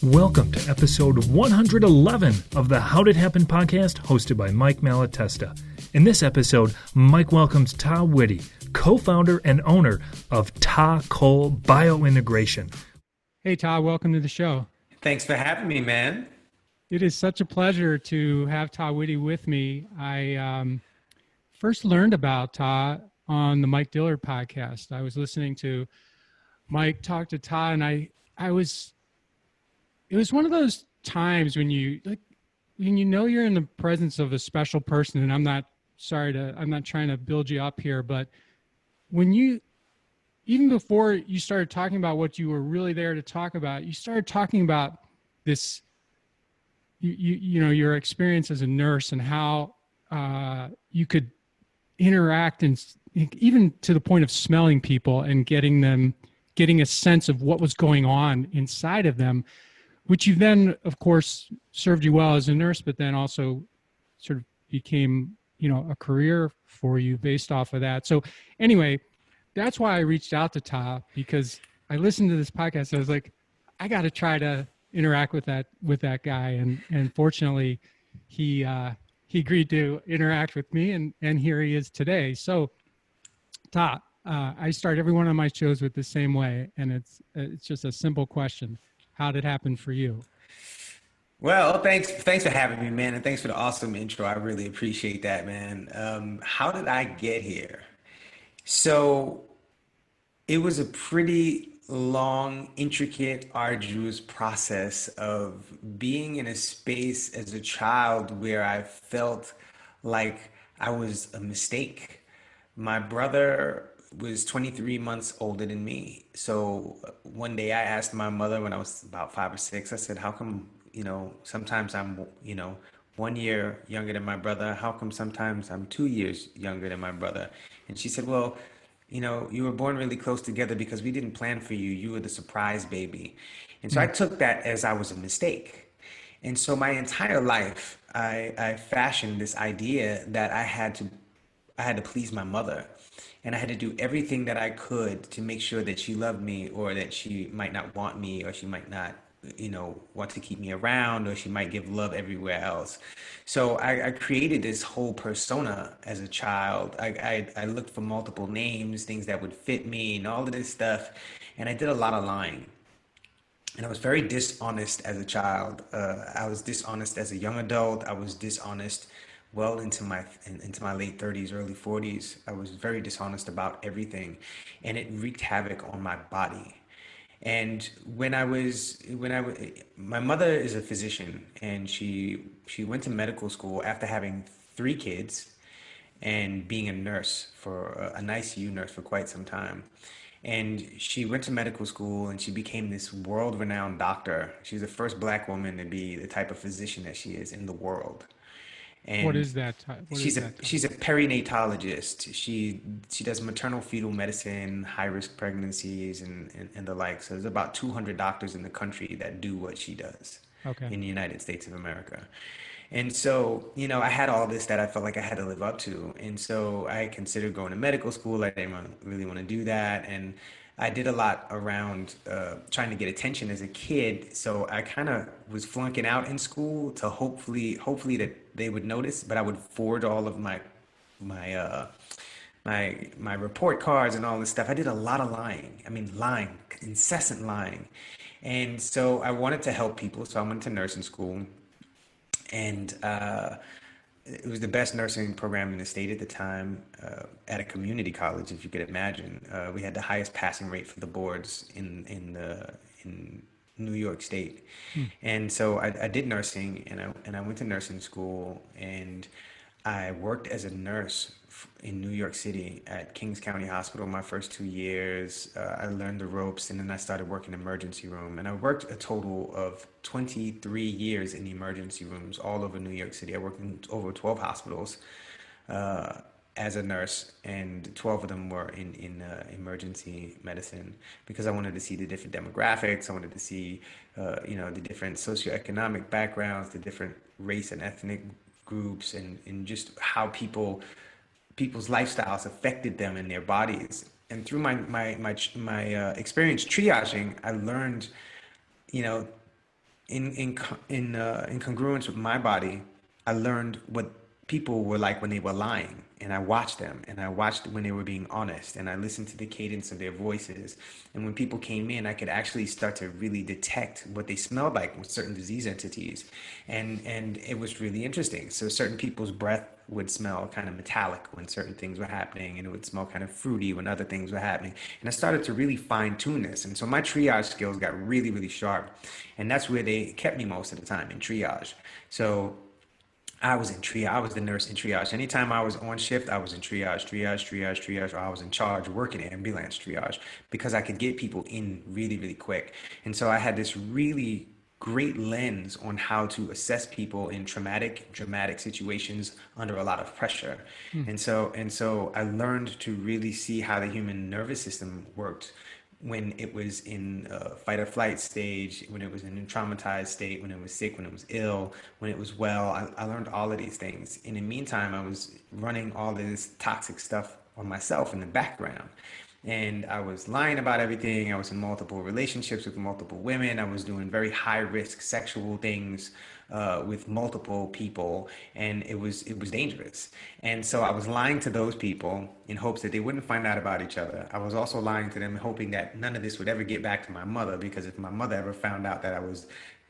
Welcome to episode 111 of the How'd It Happen podcast, hosted by Mike Malatesta. In this episode, Mike welcomes Tah Whitty, co-founder and owner of Tah Biointegration. Hey, Tah, welcome to the show. Thanks for having me, man. It is such a pleasure to have Tah Whitty with me. I first learned about Tah on the Mike Dillard podcast. I was listening to Mike talk to Tah, and it was one of those times when you know you're in the presence of a special person, and I'm not trying to build you up here, but even before you started talking about what you were really there to talk about, you started talking about this, your experience as a nurse and how you could interact, and even to the point of smelling people and getting a sense of what was going on inside of them, which you then, of course, served you well as a nurse, but then also sort of became, a career for you based off of that. So anyway, that's why I reached out to Tah, because I listened to this podcast. I was like, I got to try to interact with that guy. And fortunately he agreed to interact with me, and here he is today. So Tah, I start every one of my shows with the same way, and it's just a simple question. How did it happen for you? Well, thanks for having me, man, and thanks for the awesome intro. I really appreciate that, man. How did I get here? So it was a pretty long, intricate, arduous process of being in a space as a child where I felt like I was a mistake. My brother was 23 months older than me. So one day I asked my mother when I was about 5 or 6, I said, how come, sometimes I'm, 1 year younger than my brother? How come sometimes I'm 2 years younger than my brother? And she said, well, you were born really close together because we didn't plan for you. You were the surprise baby. And so I took that as I was a mistake. And so my entire life, I fashioned this idea that I had to please my mother. And I had to do everything that I could to make sure that she loved me, or that she might not want me, or she might not, want to keep me around, or she might give love everywhere else. So I created this whole persona as a child. I looked for multiple names, things that would fit me, and all of this stuff. And I did a lot of lying. And I was very dishonest as a child. I was dishonest as a young adult. I was dishonest well into my late 30s, early 40s. I was very dishonest about everything, and it wreaked havoc on my body. And my mother is a physician, and she went to medical school after having 3 kids and being a nurse, for an ICU nurse for quite some time. And she went to medical school, and she became this world-renowned doctor. She's the first Black woman to be the type of physician that she is in the world. And what is that? she's a perinatologist. She does maternal fetal medicine, high risk pregnancies, and the like. So there's about 200 doctors in the country that do what she does. Okay. In the United States of America. And so, I had all this that I felt like I had to live up to. And so I considered going to medical school. I didn't really want to do that. And I did a lot around trying to get attention as a kid. So I kind of was flunking out in school to hopefully that they would notice, but I would forward all of my report cards and all this stuff. I did a lot of lying. Lying, incessant lying. And so I wanted to help people. So I went to nursing school, and it was the best nursing program in the state at the time, at a community college, if you could imagine. We had the highest passing rate for the boards in New York State. And so I did nursing, and I went to nursing school, and I worked as a nurse in New York City at Kings County Hospital my first 2 years. I learned the ropes, and then I started working in emergency room. And I worked a total of 23 years in the emergency rooms all over New York City. I worked in over 12 hospitals as a nurse, and 12 of them were in emergency medicine, because I wanted to see the different demographics. I wanted to see, the different socioeconomic backgrounds, the different race and ethnic groups, and just how people's lifestyles affected them in their bodies. And through my experience triaging, I learned, in congruence with my body, I learned what people were like when they were lying, and I watched them, and I watched when they were being honest, and I listened to the cadence of their voices. And when people came in, I could actually start to really detect what they smelled like with certain disease entities, and it was really interesting. So certain people's breath would smell kind of metallic when certain things were happening, and it would smell kind of fruity when other things were happening. And I started to really fine tune this. And so my triage skills got really, really sharp. And that's where they kept me most of the time, in triage. So I was in triage. I was the nurse in triage. Anytime I was on shift, I was in triage, or I was in charge working ambulance triage, because I could get people in really, really quick. And so I had this really great lens on how to assess people in traumatic, dramatic situations under a lot of pressure. And so I learned to really see how the human nervous system worked when it was in fight or flight stage, when it was in a traumatized state, when it was sick, when it was ill, when it was well. I learned all of these things. In the meantime, I was running all of this toxic stuff on myself in the background. And I was lying about everything. I was in multiple relationships with multiple women. I was doing very high risk sexual things with multiple people, and it was dangerous. And so I was lying to those people in hopes that they wouldn't find out about each other. I was also lying to them, hoping that none of this would ever get back to my mother, because if my mother ever found out that I was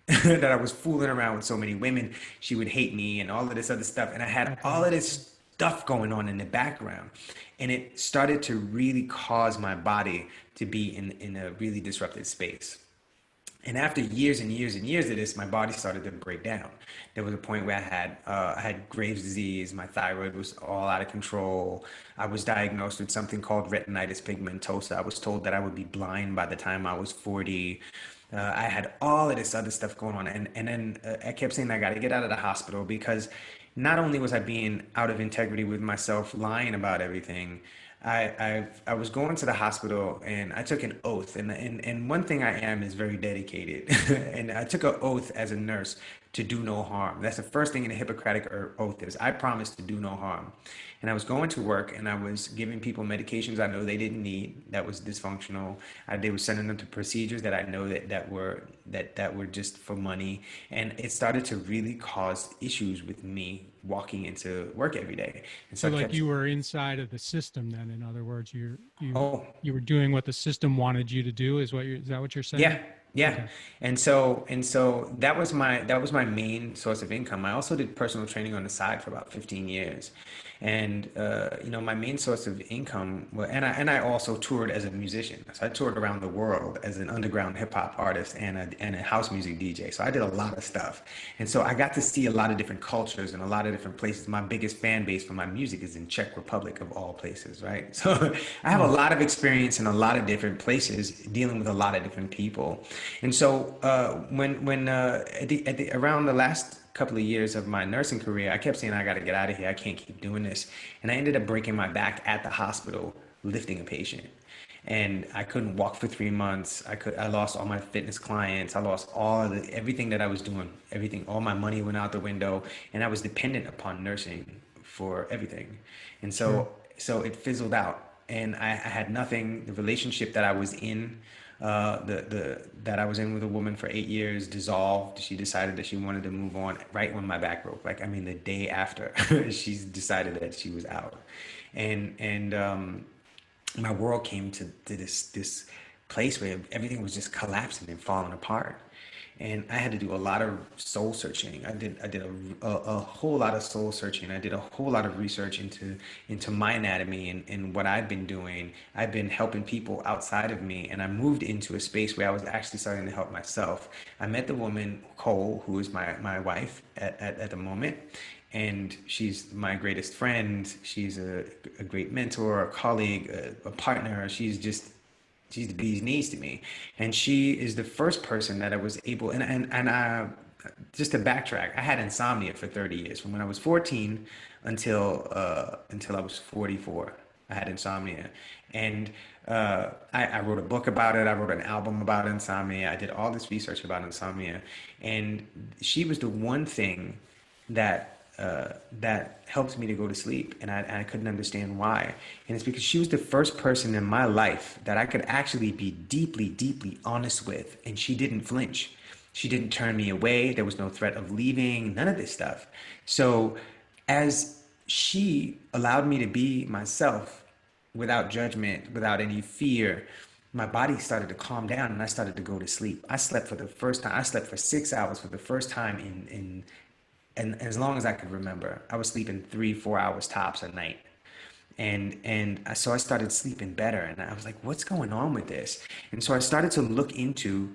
that I was fooling around with so many women, she would hate me and all of this other stuff. And I had all of this stuff going on in the background, and it started to really cause my body to be in a really disrupted space. And after years and years and years of this, my body started to break down. There was a point where I had Graves' disease. My thyroid was all out of control. I was diagnosed with something called retinitis pigmentosa. I was told that I would be blind by the time I was 40. I had all of this other stuff going on, and then I kept saying I got to get out of the hospital, because not only was I being out of integrity with myself, lying about everything, I was going to the hospital, and I took an oath, and one thing I am is very dedicated, and I took an oath as a nurse to do no harm. That's the first thing in the Hippocratic oath is I promise to do no harm. And I was going to work, and I was giving people medications I know they didn't need, that was dysfunctional. They were sending them to procedures that I know that were just for money. And it started to really cause issues with me walking into work every day. And So so I like kept, you were inside of the system then, in other words, you oh, you were doing what the system wanted you to do, is that what you're saying? yeah, yeah. Okay. And so that was my main source of income. I also did personal training on the side for about 15 years. And my main source of income, and I also toured as a musician. So I toured around the world as an underground hip hop artist and a house music DJ. So I did a lot of stuff. And so I got to see a lot of different cultures and a lot of different places. My biggest fan base for my music is in Czech Republic, of all places, right? So I have a lot of experience in a lot of different places, dealing with a lot of different people. And so when around the last couple of years of my nursing career, I kept saying I got to get out of here. I can't keep doing this, and I ended up breaking my back at the hospital lifting a patient. And I couldn't walk for 3 months. I lost all my fitness clients. I lost everything that I was doing. Everything, all my money went out the window, and I was dependent upon nursing for everything. And Sure. so it fizzled out, and I had nothing. The relationship that I was in, that I was in with a woman for 8 years, dissolved. She decided that she wanted to move on right when my back broke. Like, I mean, the day after, she decided that she was out, and my world came to this place where everything was just collapsing and falling apart. And I had to do a lot of soul searching. I did a whole lot of soul searching. I did a whole lot of research into my anatomy and what I've been doing. I've been helping people outside of me, and I moved into a space where I was actually starting to help myself. I met the woman Cole, who is my wife at the moment, and she's my greatest friend. She's a great mentor, a colleague, a partner. She's the bee's knees to me. And she is the first person that I was able, and I, just to backtrack, I had insomnia for 30 years, from when I was 14 until I was 44. I had insomnia. And I wrote a book about it. I wrote an album about insomnia. I did all this research about insomnia. And she was the one thing that helped me to go to sleep, and I couldn't understand why. And it's because she was the first person in my life that I could actually be deeply, deeply honest with, and she didn't flinch. She didn't turn me away. There was no threat of leaving, none of this stuff. So as she allowed me to be myself without judgment, without any fear, my body started to calm down and I started to go to sleep. I slept for the first time. I slept for 6 hours for the first time in and as long as I could remember. I was sleeping 3-4 hours tops a night. So I started sleeping better and I was like, what's going on with this? And so I started to look into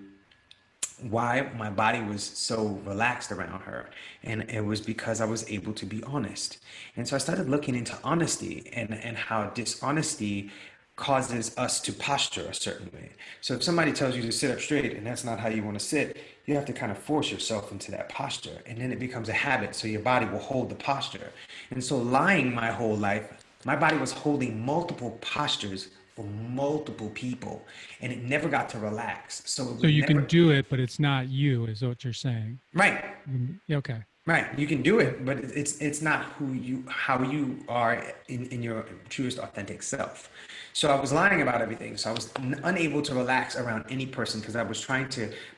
why my body was so relaxed around her. And it was because I was able to be honest. And so I started looking into honesty and how dishonesty causes us to posture a certain way. So if somebody tells you to sit up straight and that's not how you want to sit, you have to kind of force yourself into that posture. And then it becomes a habit. So your body will hold the posture. And so lying my whole life, my body was holding multiple postures for multiple people and it never got to relax. So you can do it, but it's not you, is what you're saying. Right. Okay. Right. You can do it, but it's not how you are in your truest authentic self. So I was lying about everything. So I was unable to relax around any person because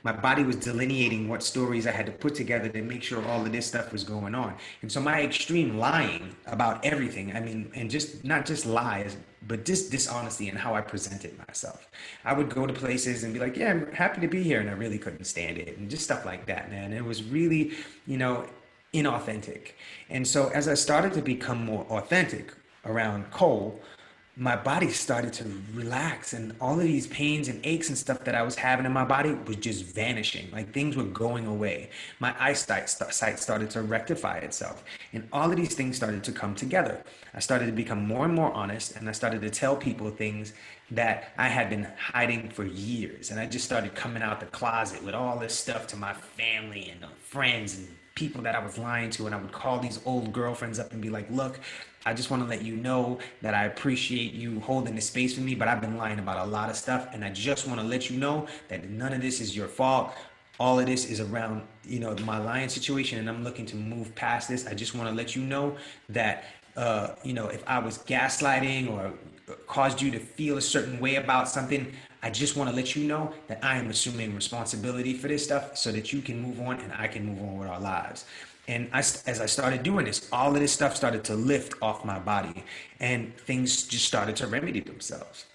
my body was delineating what stories I had to put together to make sure all of this stuff was going on. And so my extreme lying about everything, I mean, and just not just lies, but dishonesty and how I presented myself. I would go to places and be like, yeah, I'm happy to be here. And I really couldn't stand it. And just stuff like that, man. It was really, inauthentic. And so as I started to become more authentic around Cole, my body started to relax and all of these pains and aches and stuff that I was having in my body was just vanishing. Like things were going away. My eyesight started to rectify itself. And all of these things started to come together. I started to become more and more honest and I started to tell people things that I had been hiding for years. And I just started coming out the closet with all this stuff to my family and friends and people that I was lying to. And I would call these old girlfriends up and be like, look, I just want to let you know that I appreciate you holding the space for me, but I've been lying about a lot of stuff. And I just want to let you know that none of this is your fault. All of this is around, my lying situation. And I'm looking to move past this. I just want to let you know that, if I was gaslighting or caused you to feel a certain way about something, I just want to let you know that I am assuming responsibility for this stuff so that you can move on and I can move on with our lives. And as I started doing this, all of this stuff started to lift off my body and things just started to remedy themselves.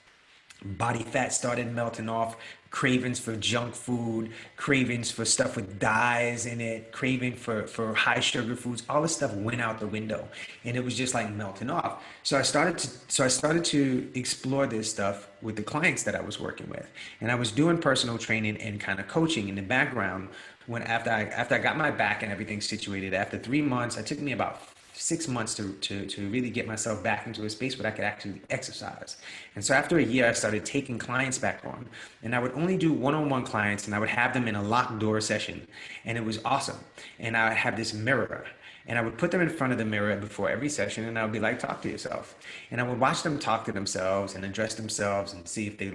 Body fat started melting off, cravings for junk food, cravings for stuff with dyes in it, craving for high sugar foods, all this stuff went out the window and it was just like melting off. So I started to explore this stuff with the clients that I was working with. And I was doing personal training and kind of coaching in the background after I got my back and everything situated. After 3 months, it took me about 6 months to really get myself back into a space where I could actually exercise. And so after a year, I started taking clients back on. And I would only do one-on-one clients and I would have them in a locked door session. And it was awesome. And I would have this mirror. And I would put them in front of the mirror before every session and I would be like, talk to yourself. And I would watch them talk to themselves and address themselves and see if they,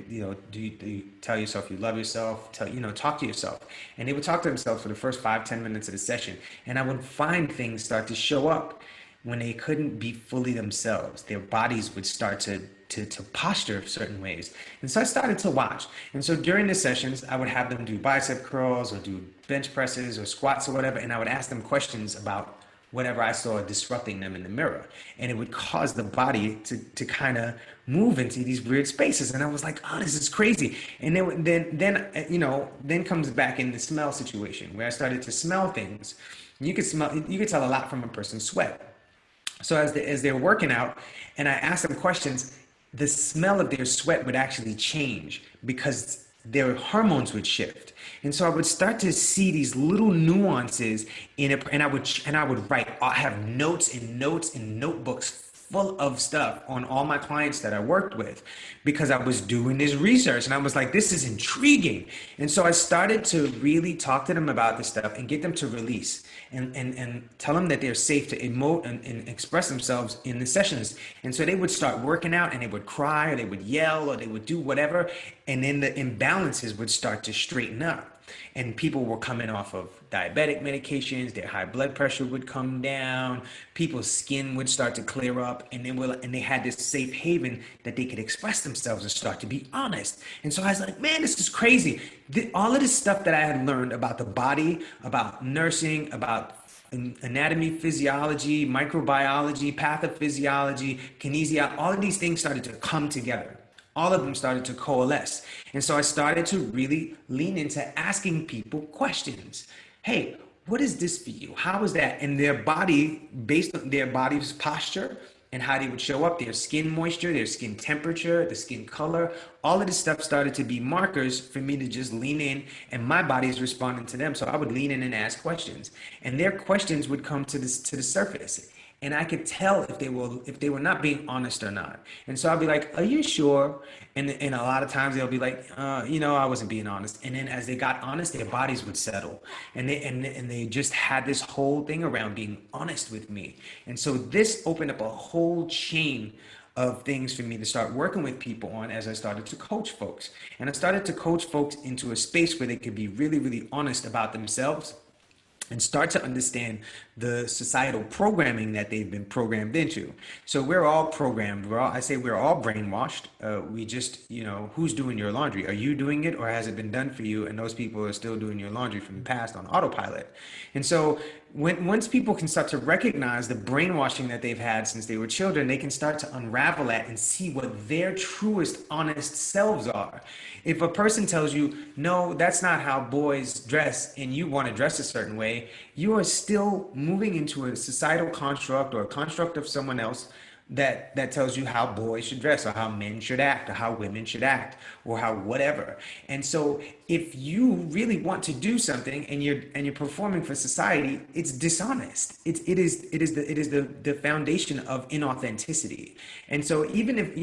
do you tell yourself you love yourself, talk to yourself. And they would talk to themselves for the first 5-10 minutes of the session. And I would find things start to show up when they couldn't be fully themselves. Their bodies would start to posture certain ways. And so I started to watch. And so during the sessions, I would have them do bicep curls or do bench presses or squats or whatever. And I would ask them questions about whatever I saw disrupting them in the mirror. And it would cause the body to kind of move into these weird spaces. And I was like, oh, this is crazy. And then comes back in the smell situation where I started to smell things. You could tell a lot from a person's sweat. So as they're working out and I asked them questions, the smell of their sweat would actually change because their hormones would shift. And so I would start to see these little nuances in it, and I would write. I have notes and notebooks full of stuff on all my clients that I worked with because I was doing this research and I was like, this is intriguing. And so I started to really talk to them about this stuff and get them to release and tell them that they're safe to emote and express themselves in the sessions. And so they would start working out and they would cry or they would yell or they would do whatever. And then the imbalances would start to straighten up. And people were coming off of diabetic medications, their high blood pressure would come down, people's skin would start to clear up, and they had this safe haven that they could express themselves and start to be honest. And so I was like, man, this is crazy. all of this stuff that I had learned about the body, about nursing, about anatomy, physiology, microbiology, pathophysiology, kinesiology, all of these things started to come together. All of them started to coalesce. And so I started to really lean into asking people questions. Hey, what is this for you? How is that? And their body, based on their body's posture and how they would show up, their skin moisture, their skin temperature, the skin color, all of this stuff started to be markers for me to just lean in, and my body is responding to them. So I would lean in and ask questions, and their questions would come to the surface. And I could tell if they were not being honest or not. And so I'll be like, "Are you sure?" And a lot of times they'll be like, I wasn't being honest." And then as they got honest, their bodies would settle, and they just had this whole thing around being honest with me. And so this opened up a whole chain of things for me to start working with people on as I started to coach folks. And I started to coach folks into a space where they could be really, really honest about themselves and start to understand the societal programming that they've been programmed into. So we're all programmed. We're all brainwashed. We just, who's doing your laundry? Are you doing it, or has it been done for you? And those people are still doing your laundry from the past on autopilot. And so once people can start to recognize the brainwashing that they've had since they were children, they can start to unravel that and see what their truest, honest selves are. If a person tells you, "No, that's not how boys dress," and you want to dress a certain way, you are still moving into a societal construct or a construct of someone else that tells you how boys should dress, or how men should act, or how women should act, or how whatever. And so if you really want to do something and you're performing for society, it's dishonest. It is the foundation of inauthenticity. And so even if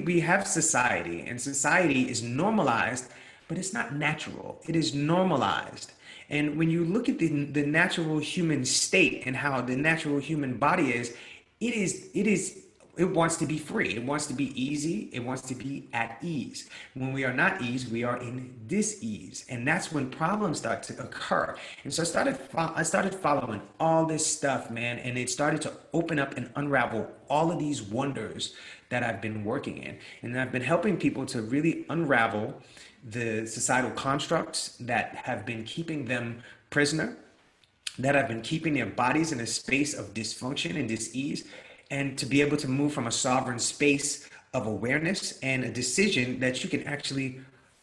we have society, and society is normalized, but it's not natural. It is normalized. And when you look at the natural human state and how the natural human body is, it wants to be free. It wants to be easy. It wants to be at ease. When we are not ease, we are in dis-ease. And that's when problems start to occur. And so I started following all this stuff, man. And it started to open up and unravel all of these wonders that I've been working in. And I've been helping people to really unravel the societal constructs that have been keeping them prisoner, that have been keeping their bodies in a space of dysfunction and dis-ease, and to be able to move from a sovereign space of awareness and a decision that you can actually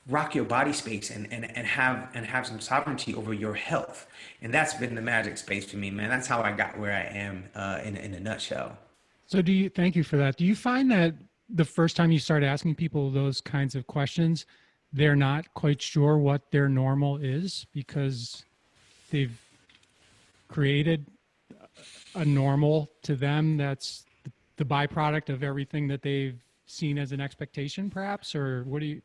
rock your body space and have some sovereignty over your health. And that's been the magic space for me, man. That's how I got where I am in a nutshell. So thank you for that. Do you find that the first time you start asking people those kinds of questions, they're not quite sure what their normal is because they've created a normal to them that's the byproduct of everything that they've seen as an expectation, perhaps? Or what do you?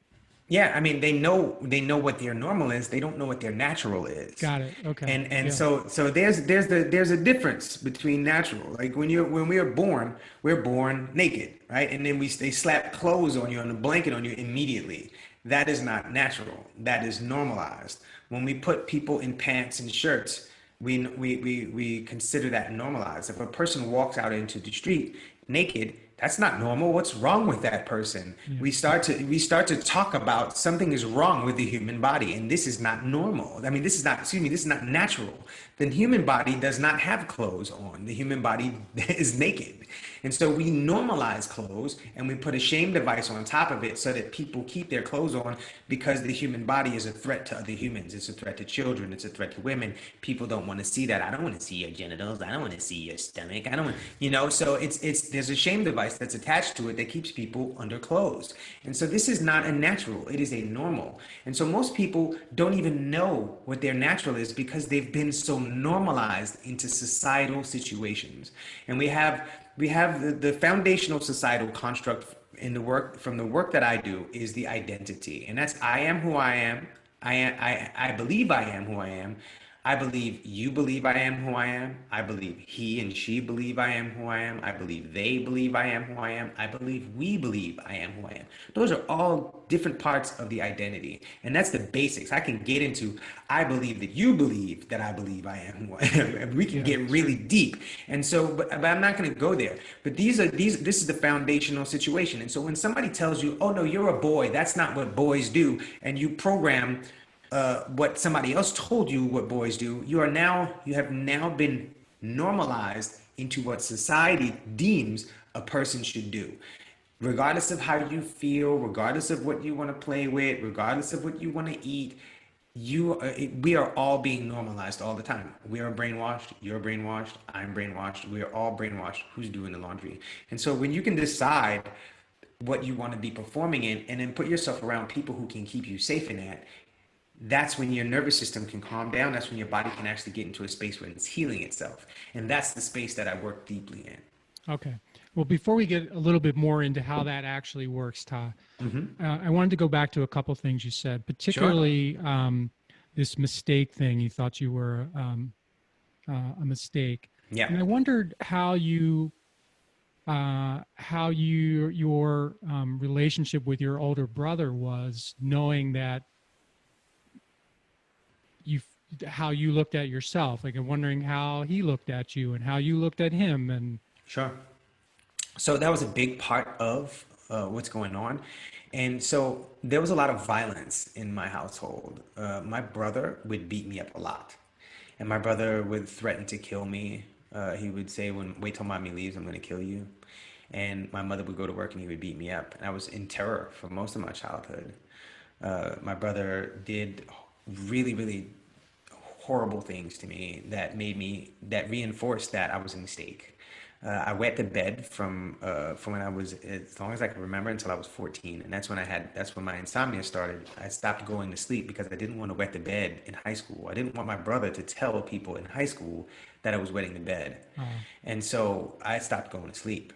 Yeah, I mean, they know what their normal is. They don't know what their natural is. Got it. Okay. And yeah. so there's a difference between natural. Like when we are born, we're born naked, right? And then they slap clothes on you and a blanket on you immediately. That is not natural. That is normalized. When we put people in pants and shirts, we consider that normalized. If a person walks out into the street naked, that's not normal. What's wrong with that person? Yeah. We start to talk about something is wrong with the human body, and this is not normal. I mean, this is not natural. The human body does not have clothes on. The human body is naked. And so we normalize clothes and we put a shame device on top of it so that people keep their clothes on because the human body is a threat to other humans. It's a threat to children. It's a threat to women. People don't want to see that. I don't want to see your genitals. I don't want to see your stomach. I don't want, so there's a shame device that's attached to it that keeps people underclothed. And so this is not a natural. It is a normal. And so most people don't even know what their natural is because they've been so normalized into societal situations. And we have the foundational societal construct in the work that I do is the identity. And that's I am who I am. I believe I am who I am. I believe you believe I am who I am. I believe he and she believe I am who I am. I believe they believe I am who I am. I believe we believe I am who I am. Those are all different parts of the identity. And that's the basics. I can get into, I believe that you believe that I believe I am who I am. And we can get really deep. And so, but I'm not going to go there. But this is the foundational situation. And so when somebody tells you, oh no, you're a boy, that's not what boys do. And you program what somebody else told you what boys do. You have now been normalized into what society deems a person should do. Regardless of how you feel, regardless of what you want to play with, regardless of what you want to eat, we are all being normalized all the time. We are brainwashed, you're brainwashed, I'm brainwashed, we are all brainwashed. Who's doing the laundry? And so when you can decide what you want to be performing in and then put yourself around people who can keep you safe in that, that's when your nervous system can calm down. That's when your body can actually get into a space where it's healing itself. And that's the space that I work deeply in. Okay. Well, before we get a little bit more into how that actually works, Tah, I wanted to go back to a couple things you said, particularly this mistake thing. You thought you were a mistake. Yeah. And I wondered how your relationship with your older brother was, knowing that how you looked at yourself. Like, I'm wondering how he looked at you and how you looked at him. And sure. So that was a big part of what's going on. And so there was a lot of violence in my household. My brother would beat me up a lot. And my brother would threaten to kill me. He would say, wait till mommy leaves, I'm going to kill you. And my mother would go to work and he would beat me up. And I was in terror for most of my childhood. My brother did really, really horrible things to me that reinforced that I was a mistake. I wet the bed from when I was, as long as I can remember, until I was 14. And that's when my insomnia started. I stopped going to sleep because I didn't want to wet the bed in high school. I didn't want my brother to tell people in high school that I was wetting the bed. And so I stopped going to sleep.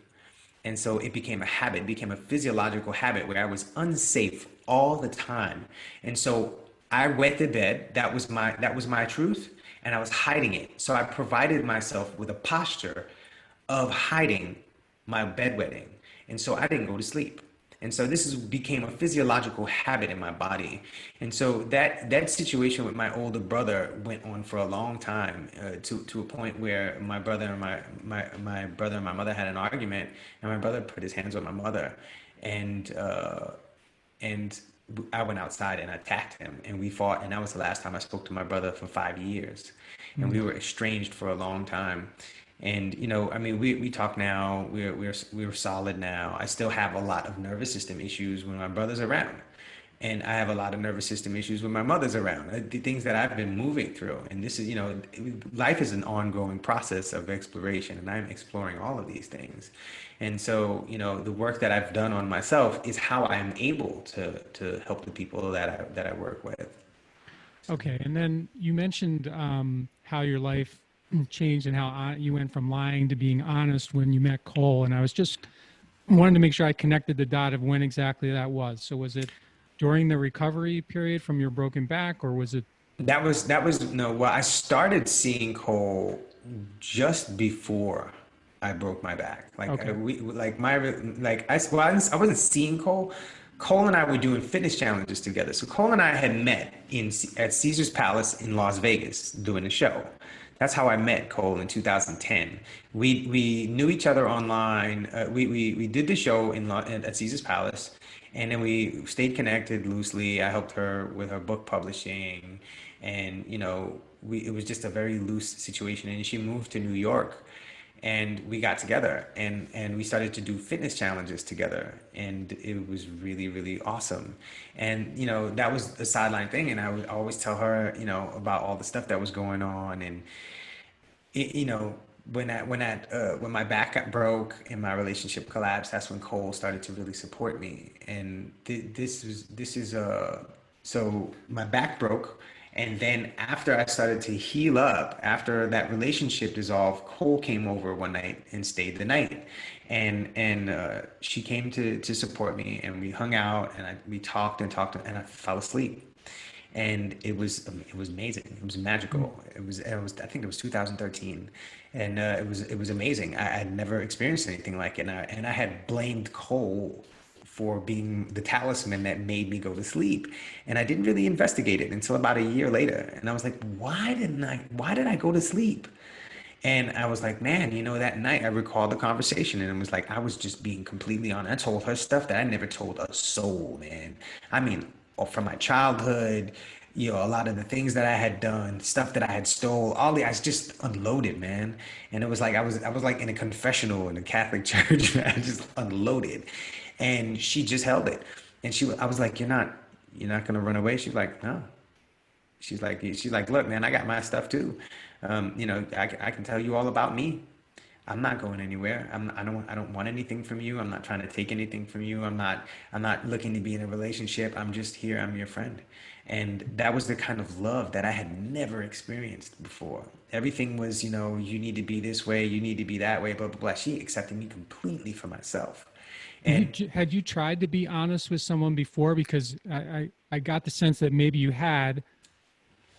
And so it became a habit, it became a physiological habit where I was unsafe all the time. And so I wet the bed. That was my truth, and I was hiding it. So I provided myself with a posture of hiding my bedwetting, and so I didn't go to sleep. And so became a physiological habit in my body. And so that situation with my older brother went on for a long time, to a point where my brother and my mother had an argument, and my brother put his hands on my mother, and I went outside and attacked him, and we fought. And that was the last time I spoke to my brother for 5 years, and we were estranged for a long time. And I mean, we talk now. We're solid now. I still have a lot of nervous system issues when my brother's around, and I have a lot of nervous system issues when my mother's around. The things that I've been moving through, and this is, life is an ongoing process of exploration, and I'm exploring all of these things. And so, the work that I've done on myself is how I am able to help the people that I work with. Okay, and then you mentioned how your life changed and how you went from lying to being honest when you met Cole. And I was just wanted to make sure I connected the dot of when exactly that was. So was it during the recovery period from your broken back, or was it? That was no. Well, I started seeing Cole just before I broke my back. Like, okay. I wasn't seeing Cole. Cole and I were doing fitness challenges together. So Cole and I had met at Caesar's Palace in Las Vegas doing a show. That's how I met Cole in 2010. We knew each other online. We did the show at Caesar's Palace, and then we stayed connected loosely. I helped her with her book publishing, and it was just a very loose situation. And she moved to New York, and we got together, and we started to do fitness challenges together, and it was really, really awesome. And that was a sideline thing, and I would always tell her about all the stuff that was going on. And when my back got broke and my relationship collapsed, that's when Cole started to really support me. And so my back broke. And then after I started to heal up, after that relationship dissolved, Cole came over one night and stayed the night. And she came to support me, and we hung out, and we talked, and I fell asleep. And it was amazing. It was magical. It was I think it was 2013, and it was amazing. I had never experienced anything like it, and I had blamed Cole for being the talisman that made me go to sleep. And I didn't really investigate it until about a year later. And I was like, why did I go to sleep? And I was like, man, that night I recalled the conversation, and it was like, I was just being completely honest. I told her stuff that I never told a soul, man. I mean, from my childhood, a lot of the things that I had done, stuff that I had stole, I just unloaded, man. And it was like I was like in a confessional in a Catholic church. Man. I just unloaded, and she just held it. And I was like, you're not gonna run away. She's like, no. She's like, look, man, I got my stuff too. I can tell you all about me. I'm not going anywhere. I don't want anything from you. I'm not trying to take anything from you. I'm not looking to be in a relationship. I'm just here. I'm your friend. And that was the kind of love that I had never experienced before. Everything was, you need to be this way, you need to be that way, blah, blah, blah. She accepted me completely for myself. And Had you tried to be honest with someone before? Because I got the sense that maybe you had,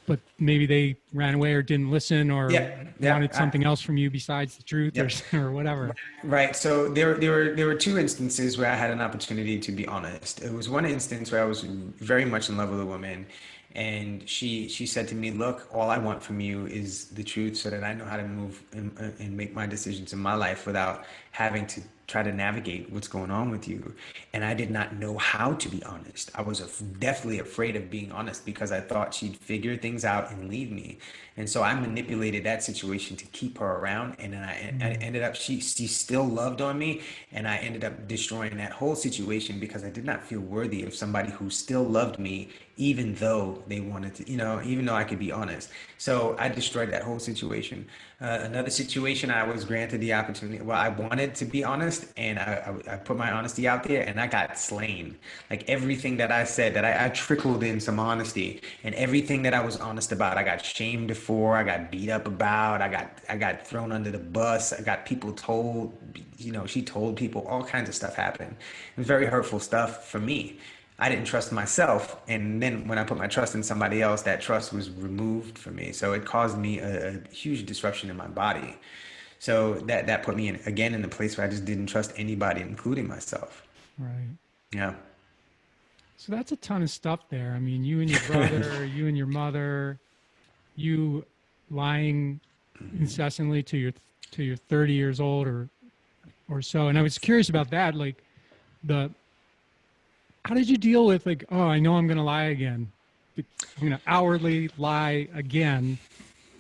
but maybe they ran away or didn't listen or wanted something else from you besides the truth or whatever. Right. So there were two instances where I had an opportunity to be honest. It was one instance where I was very much in love with a woman, and she said to me, "Look, all I want from you is the truth, so that I know how to move and make my decisions in my life without having to try to navigate what's going on with you." And I did not know how to be honest. I was definitely afraid of being honest because I thought she'd figure things out and leave me. And so I manipulated that situation to keep her around. And then I ended up, she still loved on me. And I ended up destroying that whole situation because I did not feel worthy of somebody who still loved me, even though they wanted to, even though I could be honest. So I destroyed that whole situation. Another situation, I was granted the opportunity. Well, I wanted to be honest, and I put my honesty out there, and I got slain. Like everything that I said, that I trickled in some honesty, and everything that I was honest about, I got shamed for, I got beat up about, I got thrown under the bus, I got people told, she told people, all kinds of stuff happened. It was very hurtful stuff for me. I didn't trust myself, and then when I put my trust in somebody else, that trust was removed from me. So it caused me a huge disruption in my body. So that put me again in a place where I just didn't trust anybody, including myself. Right. Yeah. So that's a ton of stuff there. I mean, you and your brother, you and your mother, you lying incessantly to your 30 years old or so. And I was curious about that, like how did you deal with like, oh, I know I'm going to lie again. I'm going to hourly lie again.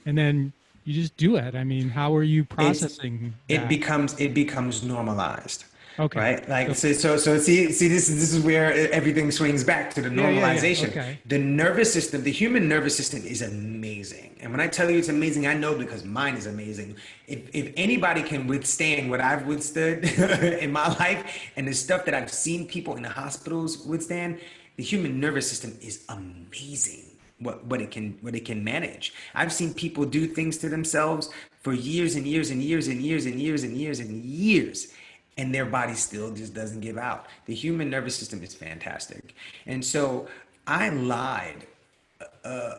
And then you just do it. I mean, how are you processing that? It becomes normalized. Okay. Right. Like, so see, this is where everything swings back to the normalization. Yeah. Okay. The nervous system, the human nervous system is amazing. And when I tell you it's amazing, I know because mine is amazing. If anybody can withstand what I've withstood in my life and the stuff that I've seen people in the hospitals withstand, the human nervous system is amazing. What it can manage. I've seen people do things to themselves for years and years and years and years and years and years and years. And their body still just doesn't give out. The human nervous system is fantastic. And so I lied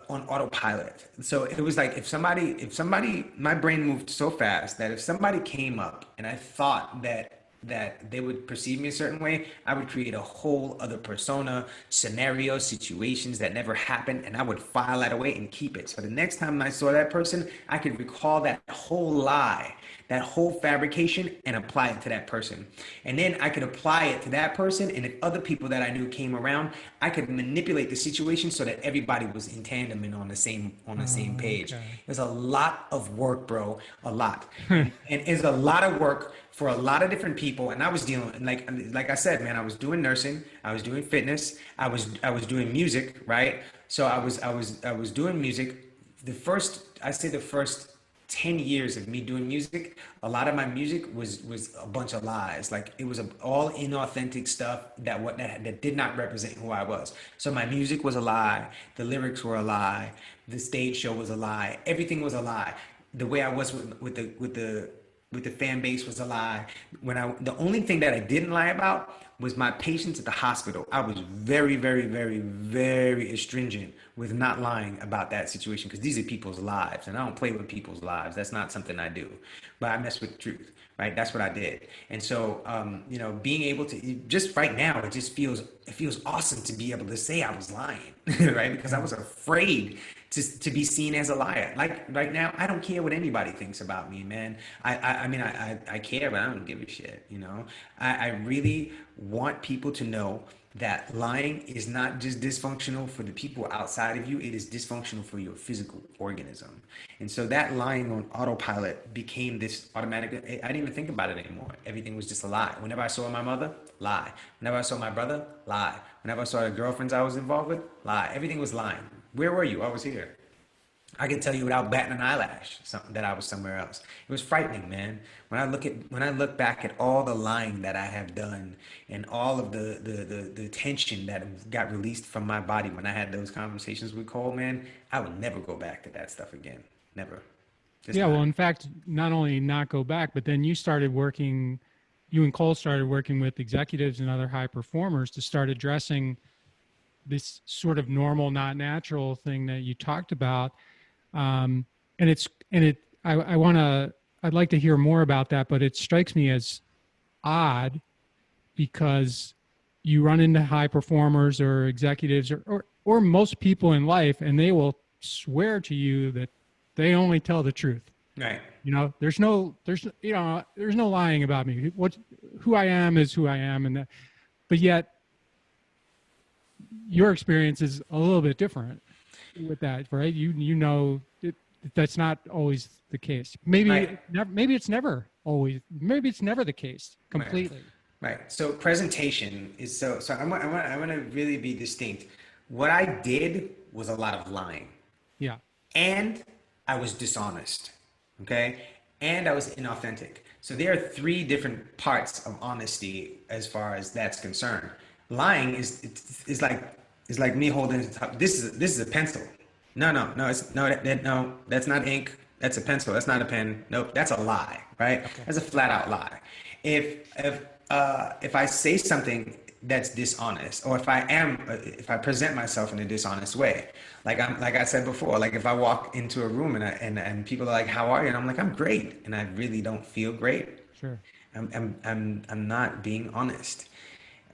on autopilot. So it was like if somebody, my brain moved so fast that if somebody came up and I thought that they would perceive me a certain way, I would create a whole other persona, scenarios, situations that never happened, and I would file that away and keep it. So the next time I saw that person, I could recall that whole lie, that whole fabrication, and apply it to that person. And then I could apply it to that person, and if other people that I knew came around, I could manipulate the situation so that everybody was in tandem and on the same page. Okay. There's a lot of work, bro, a lot. And it's a lot of work for a lot of different people. And I was dealing, like I said, man, I was doing nursing, I was doing fitness, I was doing music, right? So I was doing music. The first 10 years of me doing music, a lot of my music was a bunch of lies. Like it was all inauthentic stuff that did not represent who I was. So my music was a lie, the lyrics were a lie, the stage show was a lie, everything was a lie. The way I was with the fan base was a lie. The only thing that I didn't lie about was my patients at the hospital. I was very, very, very, very astringent with not lying about that situation because these are people's lives and I don't play with people's lives. That's not something I do, but I mess with the truth, right? That's what I did. And so, being able to just right now, it feels awesome to be able to say I was lying, right? Because I was afraid to be seen as a liar. Like right now, I don't care what anybody thinks about me, man. I care, but I don't give a shit, I really want people to know that lying is not just dysfunctional for the people outside of you, it is dysfunctional for your physical organism. And so that lying on autopilot became this automatic. I didn't even think about it anymore. Everything was just a lie. Whenever I saw my mother, lie. Whenever I saw my brother, lie. Whenever I saw the girlfriends I was involved with, lie. Everything was lying. Where were you? I was here. I can tell you without batting an eyelash that I was somewhere else. It was frightening, man. When I look back at all the lying that I have done and all of the tension that got released from my body when I had those conversations with Cole, man, I would never go back to that stuff again. Never. Just Yeah, not. well, in fact, not only not go back, but then you and Cole started working with executives and other high performers to start addressing this sort of normal, not natural thing that you talked about. I'd like to hear more about that, but it strikes me as odd because you run into high performers or executives or most people in life, and they will swear to you that they only tell the truth. Right. There's no lying about me. Who I am is who I am. But yet your experience is a little bit different with that, right? That's not always the case. Maybe it's never the case completely. Right. So presentation is so I want to really be distinct. What I did was a lot of lying. Yeah. And I was dishonest. Okay? And I was inauthentic. So there are three different parts of honesty as far as that's concerned. Lying is like me holding this is a pencil. No, that's not ink. That's a pencil. That's not a pen. Nope, that's a lie, right? Okay. That's a flat out lie. If I say something that's dishonest, or if I present myself in a dishonest way, like I said before, like if I walk into a room and people are like, "How are you?" and I'm like, "I'm great," and I really don't feel great. Sure. I'm not being honest.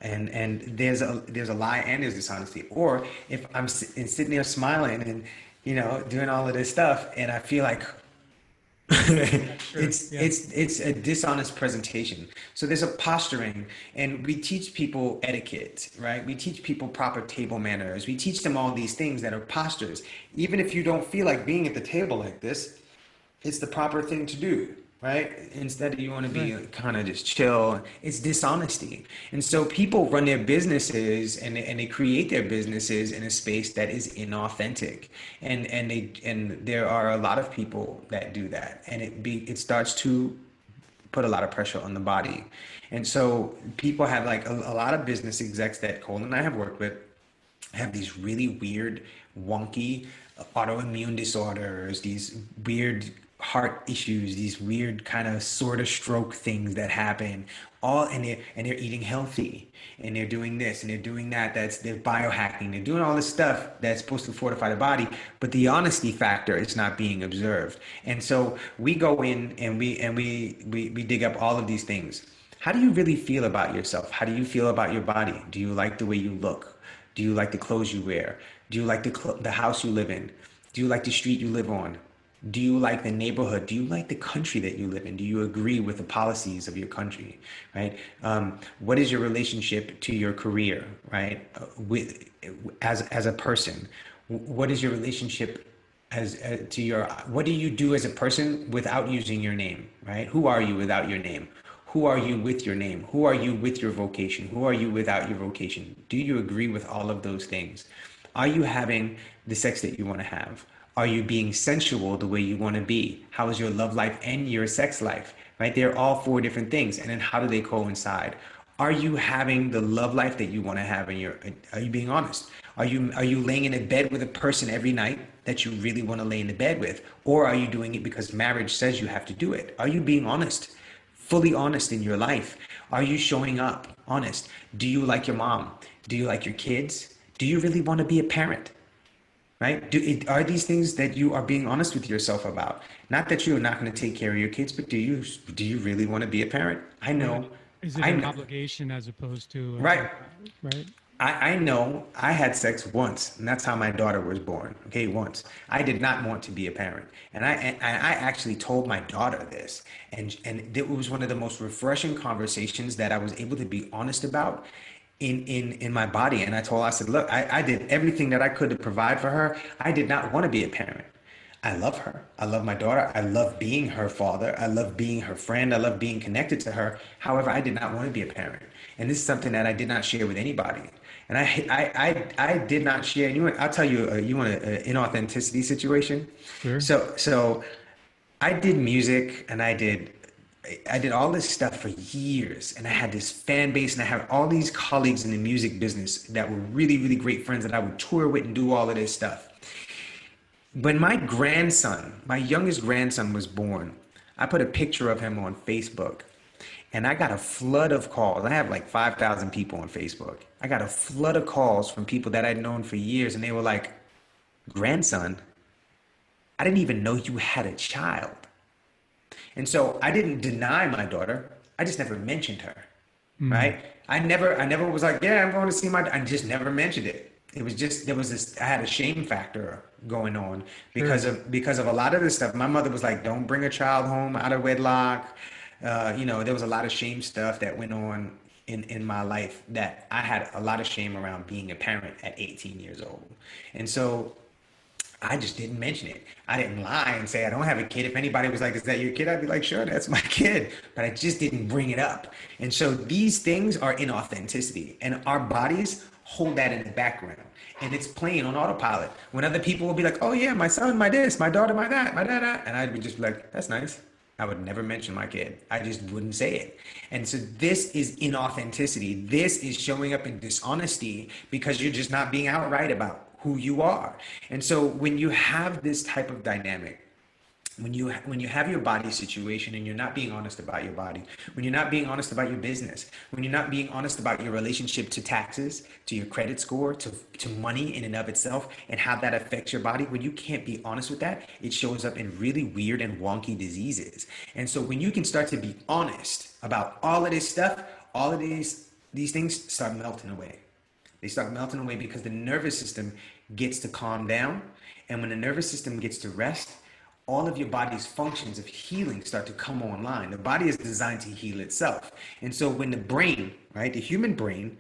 And there's a lie and there's dishonesty. Or if I'm sitting there smiling and doing all of this stuff, and I feel like it's a dishonest presentation. So there's a posturing, and we teach people etiquette, right? We teach people proper table manners. We teach them all these things that are postures. Even if you don't feel like being at the table like this, it's the proper thing to do. Right? Instead, you want to be kind of just chill. It's dishonesty. And so people run their businesses and they create their businesses in a space that is inauthentic. And there are a lot of people that do that. And it starts to put a lot of pressure on the body. And so people have like a lot of business execs that Cole and I have worked with have these really weird, wonky autoimmune disorders, these weird heart issues, these weird kind of sort of stroke things that happen, and they're eating healthy, and they're doing this and they're doing that. They're biohacking. They're doing all this stuff that's supposed to fortify the body, but the honesty factor is not being observed. And so we go in and we dig up all of these things. How do you really feel about yourself? How do you feel about your body? Do you like the way you look? Do you like the clothes you wear? Do you like the house you live in? Do you like the street you live on? Do you like the neighborhood? Do you like the country that you live in? Do you agree with the policies of your country, right? What is your relationship to your career, right? As a person, what is your relationship what do you do as a person without using your name, right? Who are you without your name? Who are you with your name? Who are you with your vocation? Who are you without your vocation? Do you agree with all of those things? Are you having the sex that you want to have? Are you being sensual the way you want to be? How is your love life and your sex life, right? They're all four different things. And then how do they coincide? Are you having the love life that you want to have are you being honest? Are you laying in a bed with a person every night that you really want to lay in the bed with? Or are you doing it because marriage says you have to do it? Are you being honest? Fully honest in your life? Are you showing up honest? Do you like your mom? Do you like your kids? Do you really want to be a parent? Right? Are these things that you are being honest with yourself about? Not that you're not going to take care of your kids, but do you really want to be a parent? I know. Is it an obligation as opposed to right? Right. I know I had sex once, and that's how my daughter was born. Okay, once. I did not want to be a parent, and I actually told my daughter this, and it was one of the most refreshing conversations that I was able to be honest about. in my body. And I told her, I said, look, I did everything that I could to provide for her. I did not want to be a parent. I love her. I love my daughter. I love being her father. I love being her friend. I love being connected to her. However, I did not want to be a parent. And this is something that I did not share with anybody. And I did not share. I'll tell you, you want an inauthenticity situation. Sure. So I did music and I did all this stuff for years, and I had this fan base, and I had all these colleagues in the music business that were really, really great friends that I would tour with and do all of this stuff. When my grandson, my youngest grandson was born, I put a picture of him on Facebook, and I got a flood of calls. I have like 5,000 people on Facebook. I got a flood of calls from people that I'd known for years, and they were like, grandson, I didn't even know you had a child. And so I didn't deny my daughter. I just never mentioned her, right? I never was like, yeah, I'm going to see I just never mentioned it. It was just, there was this, I had a shame factor going on because of a lot of this stuff. My mother was like, don't bring a child home out of wedlock. There was a lot of shame stuff that went on in my life that I had a lot of shame around being a parent at 18 years old. And so I just didn't mention it. I didn't lie and say I don't have a kid. If anybody was like, is that your kid? I'd be like, sure, that's my kid. But I just didn't bring it up. And so these things are inauthenticity. And our bodies hold that in the background. And it's playing on autopilot. When other people will be like, oh yeah, my son, my this, my daughter, my that, my da. And I'd be just like, that's nice. I would never mention my kid. I just wouldn't say it. And so this is inauthenticity. This is showing up in dishonesty because you're just not being outright about who you are. And so when you have this type of dynamic, when you have your body situation and you're not being honest about your body, when you're not being honest about your business, when you're not being honest about your relationship to taxes, to your credit score, to money in and of itself, and how that affects your body, when you can't be honest with that, it shows up in really weird and wonky diseases. And so when you can start to be honest about all of this stuff, all of these things start melting away. They start melting away because the nervous system gets to calm down. And when the nervous system gets to rest, all of your body's functions of healing start to come online. The body is designed to heal itself. And so when the brain, right, the human brain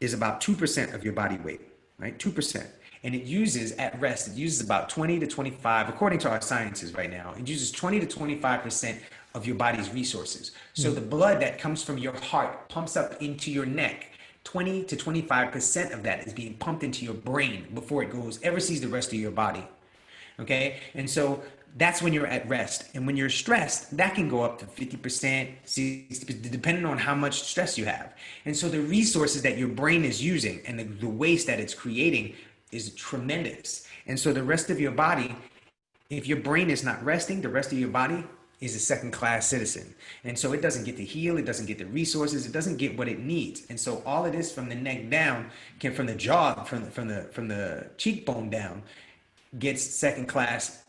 is about 2% of your body weight, right? 2%. And it uses at rest, it uses about 20 to 25, according to our sciences right now, it uses 20 to 25% of your body's resources. So the blood that comes from your heart pumps up into your neck. 20 to 25% of that is being pumped into your brain before it ever sees the rest of your body. Okay? And so that's when you're at rest. And when you're stressed, that can go up to 50%, 60%, depending on how much stress you have. And so the resources that your brain is using and the waste that it's creating is tremendous. And so the rest of your body, if your brain is not resting, the rest of your body is a second-class citizen. And so it doesn't get to heal, it doesn't get the resources, it doesn't get what it needs. And so all of this from the neck down, from the jaw, from the cheekbone down, gets second-class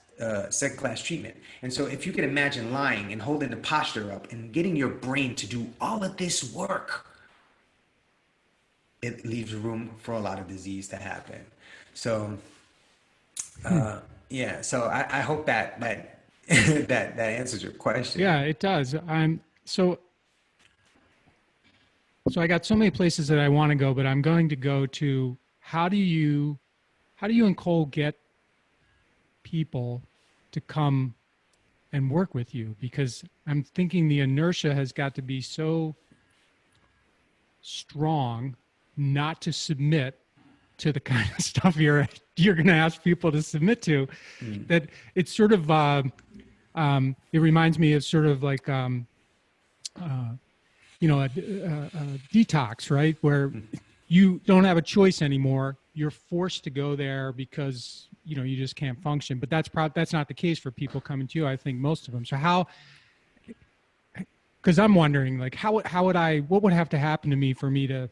treatment. And so if you can imagine lying and holding the posture up and getting your brain to do all of this work, it leaves room for a lot of disease to happen. So so I hope that that answers your question. Yeah, it does. So I got so many places that I want to go, but I'm going to go to how do you and Cole get people to come and work with you? Because I'm thinking the inertia has got to be so strong not to submit to the kind of stuff you're going to ask people to submit to, that it's sort of it reminds me of sort of like a detox, right? Where you don't have a choice anymore. You're forced to go there because you just can't function. But that's not the case for people coming to you. I think most of them. So because I'm wondering, like, what would have to happen to me for me to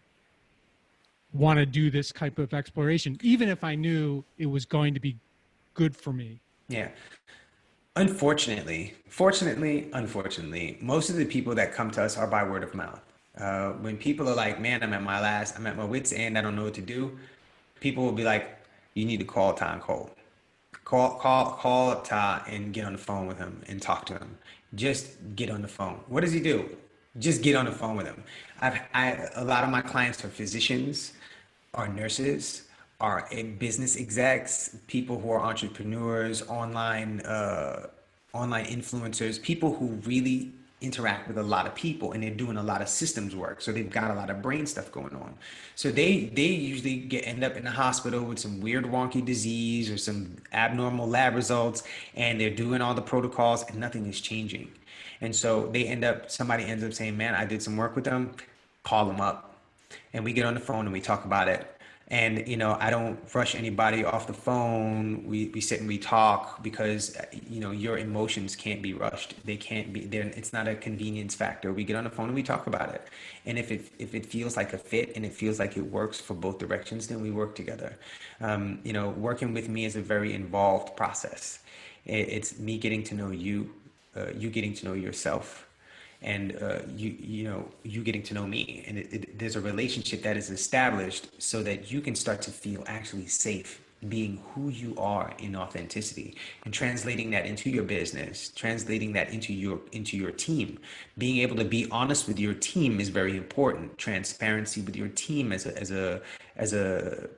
want to do this type of exploration, even if I knew it was going to be good for me? Yeah. Unfortunately, unfortunately, most of the people that come to us are by word of mouth. When people are like, man, I'm at my wit's end, I don't know what to do. People will be like, you need to call Tah and Cole. Call up Tah and get on the phone with him and talk to him. Just get on the phone. What does he do? Just get on the phone with them. A lot of my clients are physicians, are nurses, are business execs, people who are entrepreneurs, online influencers, people who really interact with a lot of people and they're doing a lot of systems work. So they've got a lot of brain stuff going on. So they usually end up in the hospital with some weird wonky disease or some abnormal lab results, and they're doing all the protocols and nothing is changing. And so somebody ends up saying, man, I did some work with them, call them up. And we get on the phone and we talk about it. And, I don't rush anybody off the phone. We sit and we talk because, your emotions can't be rushed. They can't be there. It's not a convenience factor. We get on the phone and we talk about it. And if it feels like a fit and it feels like it works for both directions, then we work together. Working with me is a very involved process. It's me getting to know you, you getting to know yourself, and you getting to know me, and there's a relationship that is established so that you can start to feel actually safe being who you are in authenticity, and translating that into your business, translating that into your team. Being able to be honest with your team is very important. Transparency with your team as a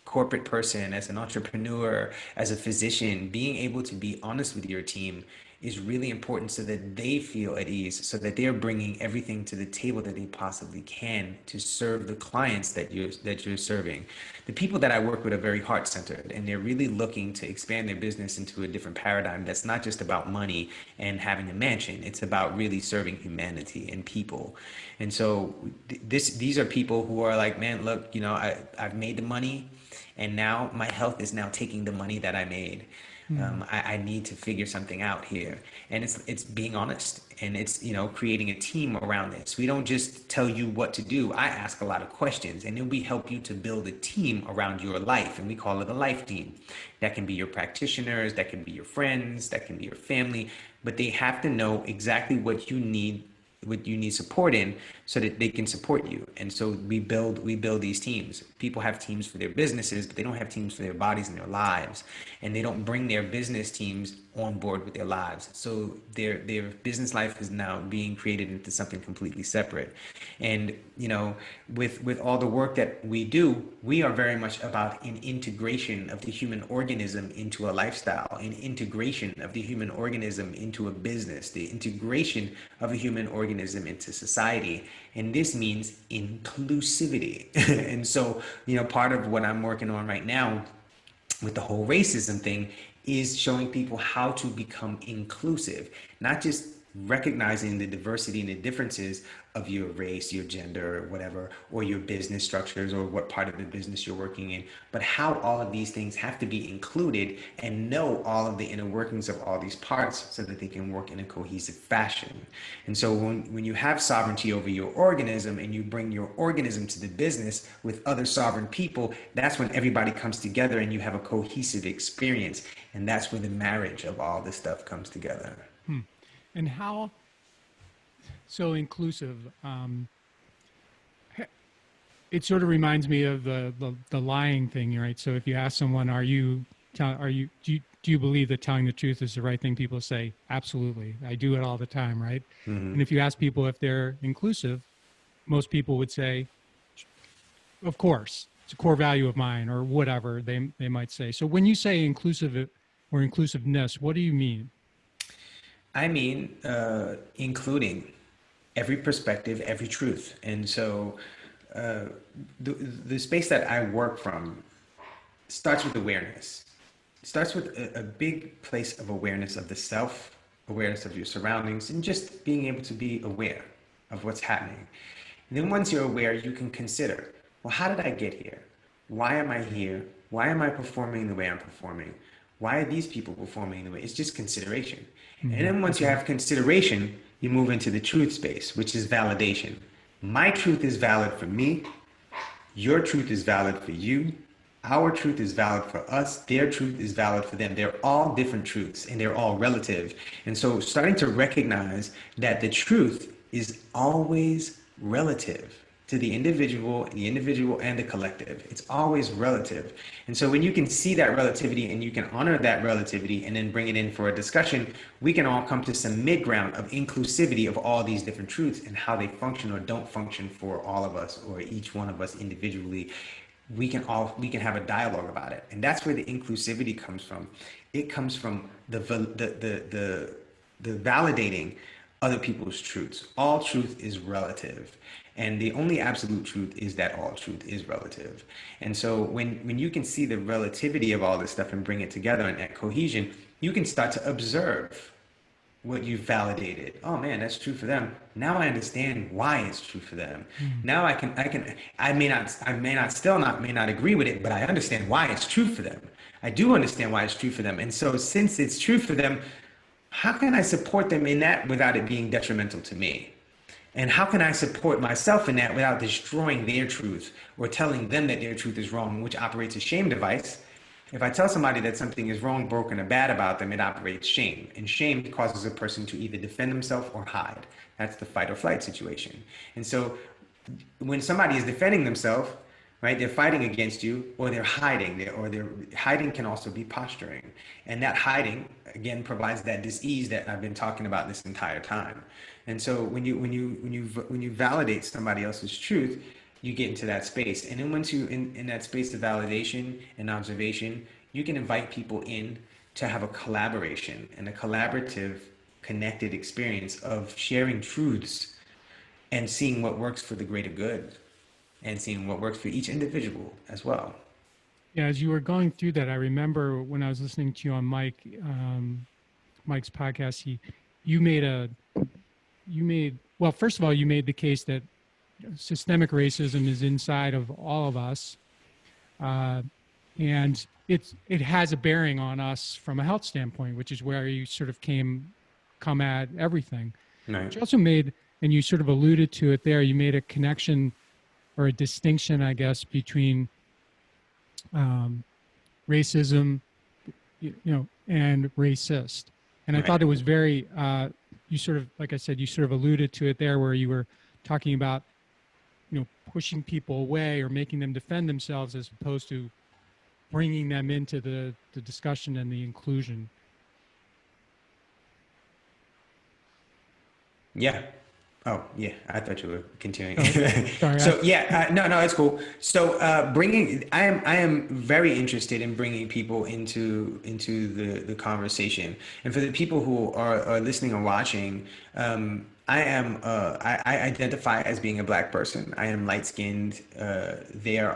corporate person, as an entrepreneur, as a physician, being able to be honest with your team is really important so that they feel at ease, so that they're bringing everything to the table that they possibly can to serve the clients that you're serving. The people that I work with are very heart-centered, and they're really looking to expand their business into a different paradigm that's not just about money and having a mansion. It's about really serving humanity and people. And so these are people who are like, man, look, I've made the money, and now my health is now taking the money that I made. I need to figure something out here. And it's being honest, and it's, creating a team around this. We don't just tell you what to do. I ask a lot of questions, and then we help you to build a team around your life, and we call it a life team. That can be your practitioners, that can be your friends, that can be your family, but they have to know exactly what you need support in, so that they can support you. And so we build these teams. People have teams for their businesses, but they don't have teams for their bodies and their lives, and they don't bring their business teams on board with their lives. So their business life is now being created into something completely separate. And with all the work that we do, we are very much about an integration of the human organism into a lifestyle, an integration of the human organism into a business, the integration of a human organism into society. And this means inclusivity. And so, part of what I'm working on right now with the whole racism thing is showing people how to become inclusive, not just recognizing the diversity and the differences of your race, your gender, or whatever, or your business structures, or what part of the business you're working in, but how all of these things have to be included, and know all of the inner workings of all these parts so that they can work in a cohesive fashion. And so when you have sovereignty over your organism, and you bring your organism to the business with other sovereign people, that's when everybody comes together and you have a cohesive experience. And that's where the marriage of all this stuff comes together. And how so inclusive? It sort of reminds me of the lying thing, right? So if you ask someone, do you believe that telling the truth is the right thing? People say, absolutely. I do it all the time, right? Mm-hmm. And if you ask people if they're inclusive, most people would say, of course, it's a core value of mine, or whatever they might say. So when you say inclusive or inclusiveness, what do you mean? I mean, including every perspective, every truth. And so the space that I work from starts with awareness. It starts with a big place of awareness of the self, awareness of your surroundings, and just being able to be aware of what's happening. And then once you're aware, you can consider, well, how did I get here? Why am I here? Why am I performing the way I'm performing? Why are these people performing the way? It's just consideration. Mm-hmm. And then once you have consideration, you move into the truth space, which is validation. My truth is valid for me. Your truth is valid for you. Our truth is valid for us. Their truth is valid for them. They're all different truths, and they're all relative. And so starting to recognize that the truth is always relative. to the individual and the collective. It's always relative. And so when you can see that relativity and you can honor that relativity and then bring it in for a discussion, we can all come to some mid-ground of inclusivity of all these different truths and how they function or don't function for all of us or each one of us individually. We can have a dialogue about it. And that's where the inclusivity comes from. It comes from the validating other people's truths. All truth is relative. And the only absolute truth is that all truth is relative. And so when you can see the relativity of all this stuff and bring it together in that cohesion, you can start to observe what you've validated. Oh man, that's true for them. Now I understand why it's true for them. Now I may not agree with it, but I understand why it's true for them. I do understand why it's true for them. And so since it's true for them, how can I support them in that without it being detrimental to me? And how can I support myself in that without destroying their truth or telling them that their truth is wrong, which operates a shame device? If I tell somebody that something is wrong, broken, or bad about them, it operates shame. And shame causes a person to either defend themselves or hide. That's the fight or flight situation. And so when somebody is defending themselves, right, they're fighting against you or they're hiding. Their hiding can also be posturing. And that hiding, again, provides that dis-ease that I've been talking about this entire time. And so when you validate somebody else's truth, you get into that space. And then once you in that space of validation and observation, you can invite people in to have a collaboration and a collaborative, connected experience of sharing truths and seeing what works for the greater good and seeing what works for each individual as well. Yeah, as you were going through that, I remember when I was listening to you on Mike's podcast, well, first of all, you made the case that systemic racism is inside of all of us, and it has a bearing on us from a health standpoint, which is where you sort of come at everything. Right. But you also made, and you sort of alluded to it there, you made a connection or a distinction, I guess, between racism, and racist. And I thought it was very, you sort of, like I said, you sort of alluded to it there where you were talking about, pushing people away or making them defend themselves as opposed to bringing them into the discussion and the inclusion. Yeah. Oh, yeah. I thought you were continuing. Oh, sorry. So yeah, no, it's cool. So I am very interested in bringing people into the conversation. And for the people who are listening or watching, I identify as being a Black person. I am light skinned. There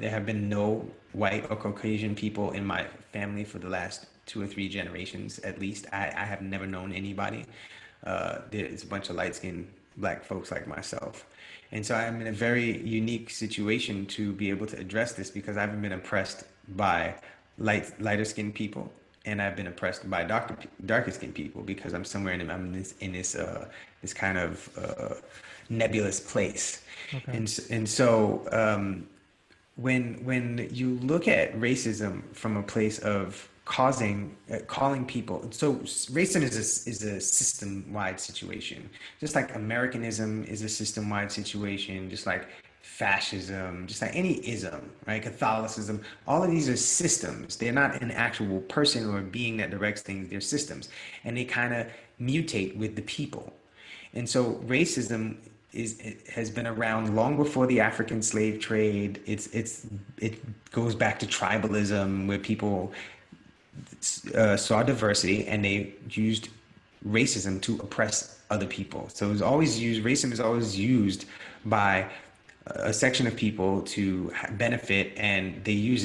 have been no white or Caucasian people in my family for the last 2 or 3 generations, at least. I have never known anybody. There's a bunch of light skinned Black folks like myself. And so I'm in a very unique situation to be able to address this because I've been oppressed by lighter skinned people. And I've been oppressed by darker skinned people because I'm somewhere in this kind of nebulous place. Okay. And so when you look at racism from a place of calling people, so racism is a system-wide situation, just like Americanism is a system-wide situation, just like fascism, just like any ism, right? Catholicism, all of these are systems. They're not an actual person or a being that directs things. They're systems, and they kind of mutate with the people. And so racism has been around long before the African slave trade. It goes back to tribalism, where people saw diversity and they used racism to oppress other people. So racism is always used by a section of people to benefit, and they use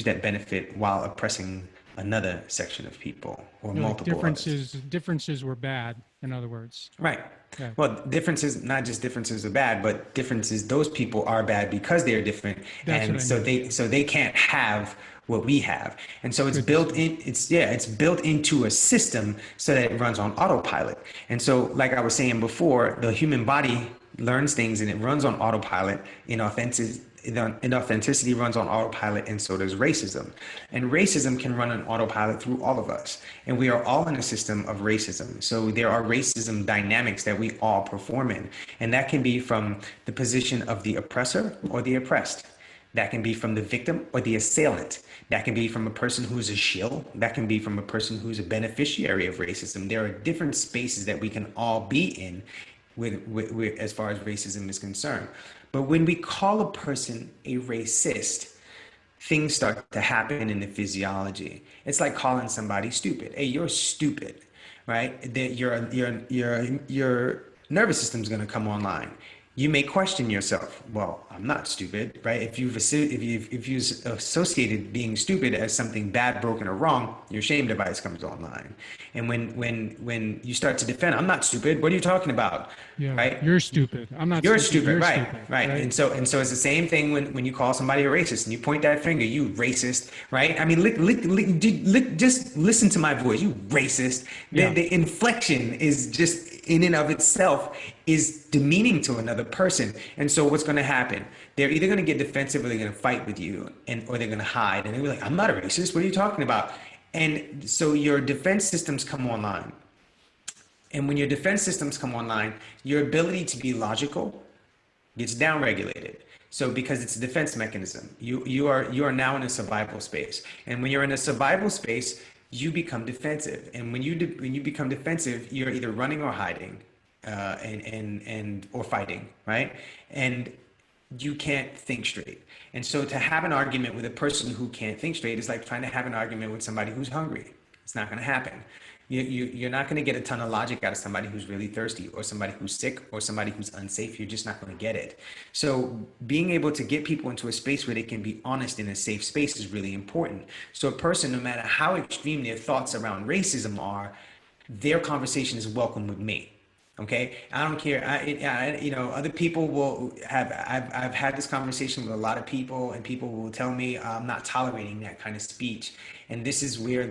that benefit while oppressing another section of people or multiple differences were bad, in other words. Right. Okay. Well, not just differences are bad, but those people are bad because they're different. And so they can't have what we have. And so it's built into a system so that it runs on autopilot. And so, like I was saying before, the human body learns things and it runs on autopilot in inauthenticity runs on autopilot, and so does racism. And racism can run on autopilot through all of us. And we are all in a system of racism. So there are racism dynamics that we all perform in. And that can be from the position of the oppressor or the oppressed. That can be from the victim or the assailant. That can be from a person who's a shill. That can be from a person who's a beneficiary of racism. There are different spaces that we can all be in with as far as racism is concerned. But when we call a person a racist, things start to happen in the physiology. It's like calling somebody stupid. Hey, you're stupid, right? That your nervous system's going to come online. You may question yourself. Well, I'm not stupid, right? If you've associated being stupid as something bad, broken, or wrong, your shame device comes online. And when you start to defend, I'm not stupid. What are you talking about? Yeah, right? You're stupid. I'm not. You're stupid. stupid, right? Stupid, right? And so it's the same thing when you call somebody a racist and you point that finger, you racist, right? I mean, just listen to my voice, you racist. Yeah. The inflection is just in and of itself is demeaning to another person. And so what's going to happen? They're either going to get defensive or they're going to fight with you, or they're going to hide. And they're like, I'm not a racist. What are you talking about? And so your defense systems come online. And when your defense systems come online, your ability to be logical gets downregulated. So because it's a defense mechanism, you are now in a survival space. And when you're in a survival space, you become defensive. And when you become defensive, you're either running or hiding, or fighting, right? And you can't think straight. And so to have an argument with a person who can't think straight is like trying to have an argument with somebody who's hungry. It's not going to happen. You're not going to get a ton of logic out of somebody who's really thirsty, or somebody who's sick, or somebody who's unsafe. You're just not going to get it. So being able to get people into a space where they can be honest in a safe space is really important. So a person, no matter how extreme their thoughts around racism are, their conversation is welcome with me. Okay, I don't care. Other people will have. I've had this conversation with a lot of people, and people will tell me I'm not tolerating that kind of speech. And this is where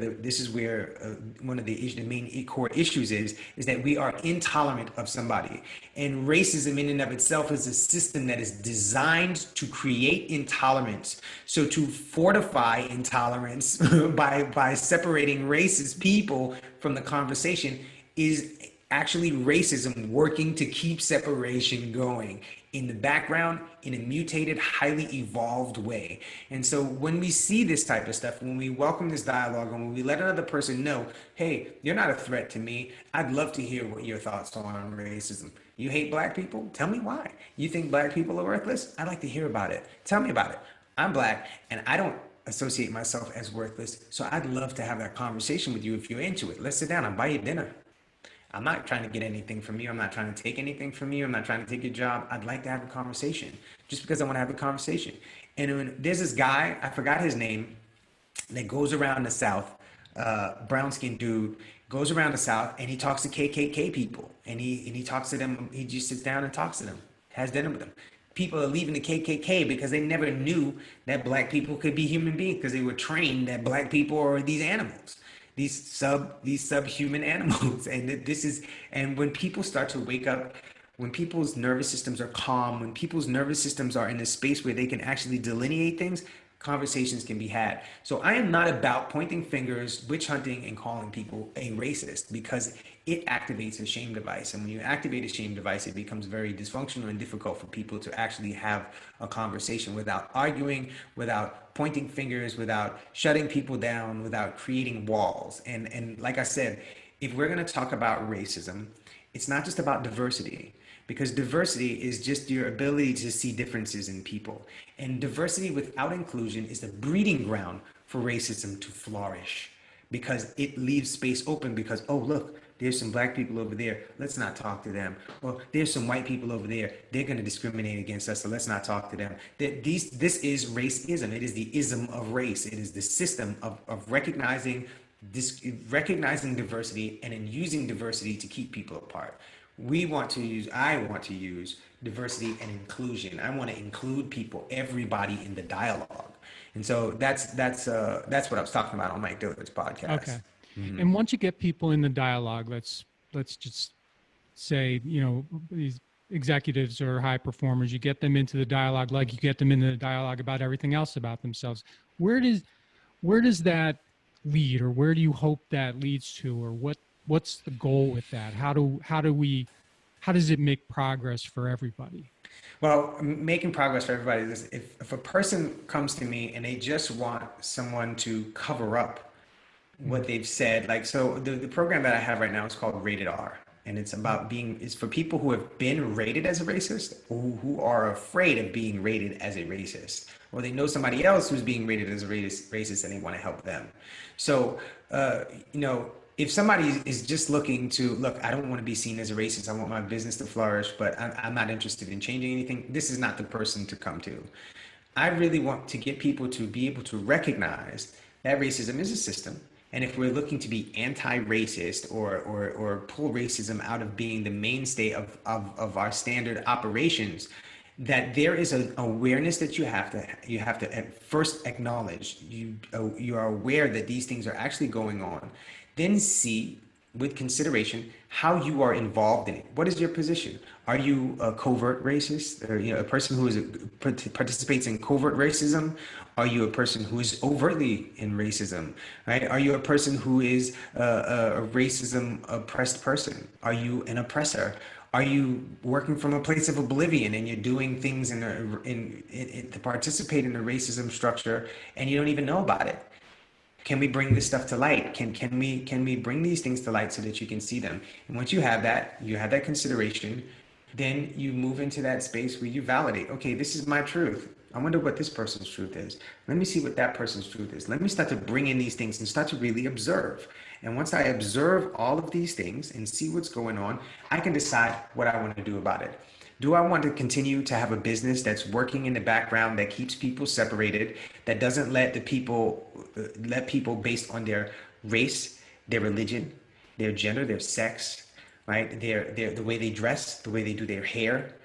one of the main core issues is that we are intolerant of somebody. And racism in and of itself is a system that is designed to create intolerance. So to fortify intolerance by separating racist people from the conversation is actually racism working to keep separation going in the background in a mutated, highly evolved way. And so when we see this type of stuff, when we welcome this dialogue, and when we let another person know, hey, you're not a threat to me, I'd love to hear what your thoughts are on racism. You hate black people? Tell me why. You think black people are worthless? I'd like to hear about it. Tell me about it. I'm black and I don't associate myself as worthless. So I'd love to have that conversation with you if you're into it. Let's sit down. I'll buy you dinner. I'm not trying to get anything from you. I'm not trying to take anything from you. I'm not trying to take your job. I'd like to have a conversation just because I want to have a conversation. And when there's this guy, I forgot his name, that goes around the South, brown-skinned dude, goes around the South and he talks to KKK people. And he talks to them. He just sits down and talks to them, has dinner with them. People are leaving the KKK because they never knew that black people could be human beings, because they were trained that black people are these animals. These subhuman animals. And when people start to wake up, when people's nervous systems are calm, when people's nervous systems are in a space where they can actually delineate things, conversations can be had. So I am not about pointing fingers, witch hunting, and calling people a racist, because it activates a shame device. And when you activate a shame device, it becomes very dysfunctional and difficult for people to actually have a conversation without arguing, without pointing fingers, without shutting people down, without creating walls. And like I said, if we're going to talk about racism, it's not just about diversity, because diversity is just your ability to see differences in people. And diversity without inclusion is the breeding ground for racism to flourish, because it leaves space open because, oh, look, there's some black people over there, let's not talk to them. Or there's some white people over there, they're going to discriminate against us, so let's not talk to them. This is racism. It is the ism of race. It is the system of recognizing diversity and in using diversity to keep people apart. I want to use diversity and inclusion. I want to include people, everybody in the dialogue. And so that's what I was talking about on Mike Dillard's podcast. Okay. Mm-hmm. And once you get people in the dialogue, let's just say, these executives or high performers. You get them into the dialogue, like you get them into the dialogue about everything else about themselves. Where does that lead, or where do you hope that leads to, or what's the goal with that? How does it make progress for everybody? Well, making progress for everybody is if a person comes to me and they just want someone to cover up what they've said, like, so the program that I have right now is called Rated R. And it's about it's for people who have been rated as a racist, or who are afraid of being rated as a racist, or they know somebody else who's being rated as a racist and they want to help them. So, you know, if somebody is just looking to look, I don't want to be seen as a racist. I want my business to flourish, but I'm not interested in changing anything. This is not the person to come to. I really want to get people to be able to recognize that racism is a system. And if we're looking to be anti-racist, or pull racism out of being the mainstay of our standard operations, that there is an awareness that you have to at first acknowledge. You are aware that these things are actually going on. Then see with consideration how you are involved in it. What is your position? Are you a covert racist, or, you know, a person who participates in covert racism? Are you a person who is overtly in racism? Right? Are you a person who is a racism oppressed person? Are you an oppressor? Are you working from a place of oblivion and you're doing things to participate in the racism structure and you don't even know about it? Can we bring this stuff to light? Can we bring these things to light so that you can see them? And once you have that consideration, then you move into that space where you validate, okay, this is my truth. I wonder what this person's truth is. Let me see what that person's truth is. Let me start to bring in these things and start to really observe. And once I observe all of these things and see what's going on, I can decide what I want to do about it. Do I want to continue to have a business that's working in the background, that keeps people separated, that doesn't let people based on their race, their religion, their gender, their sex, right? The way they dress, the way they do their hair,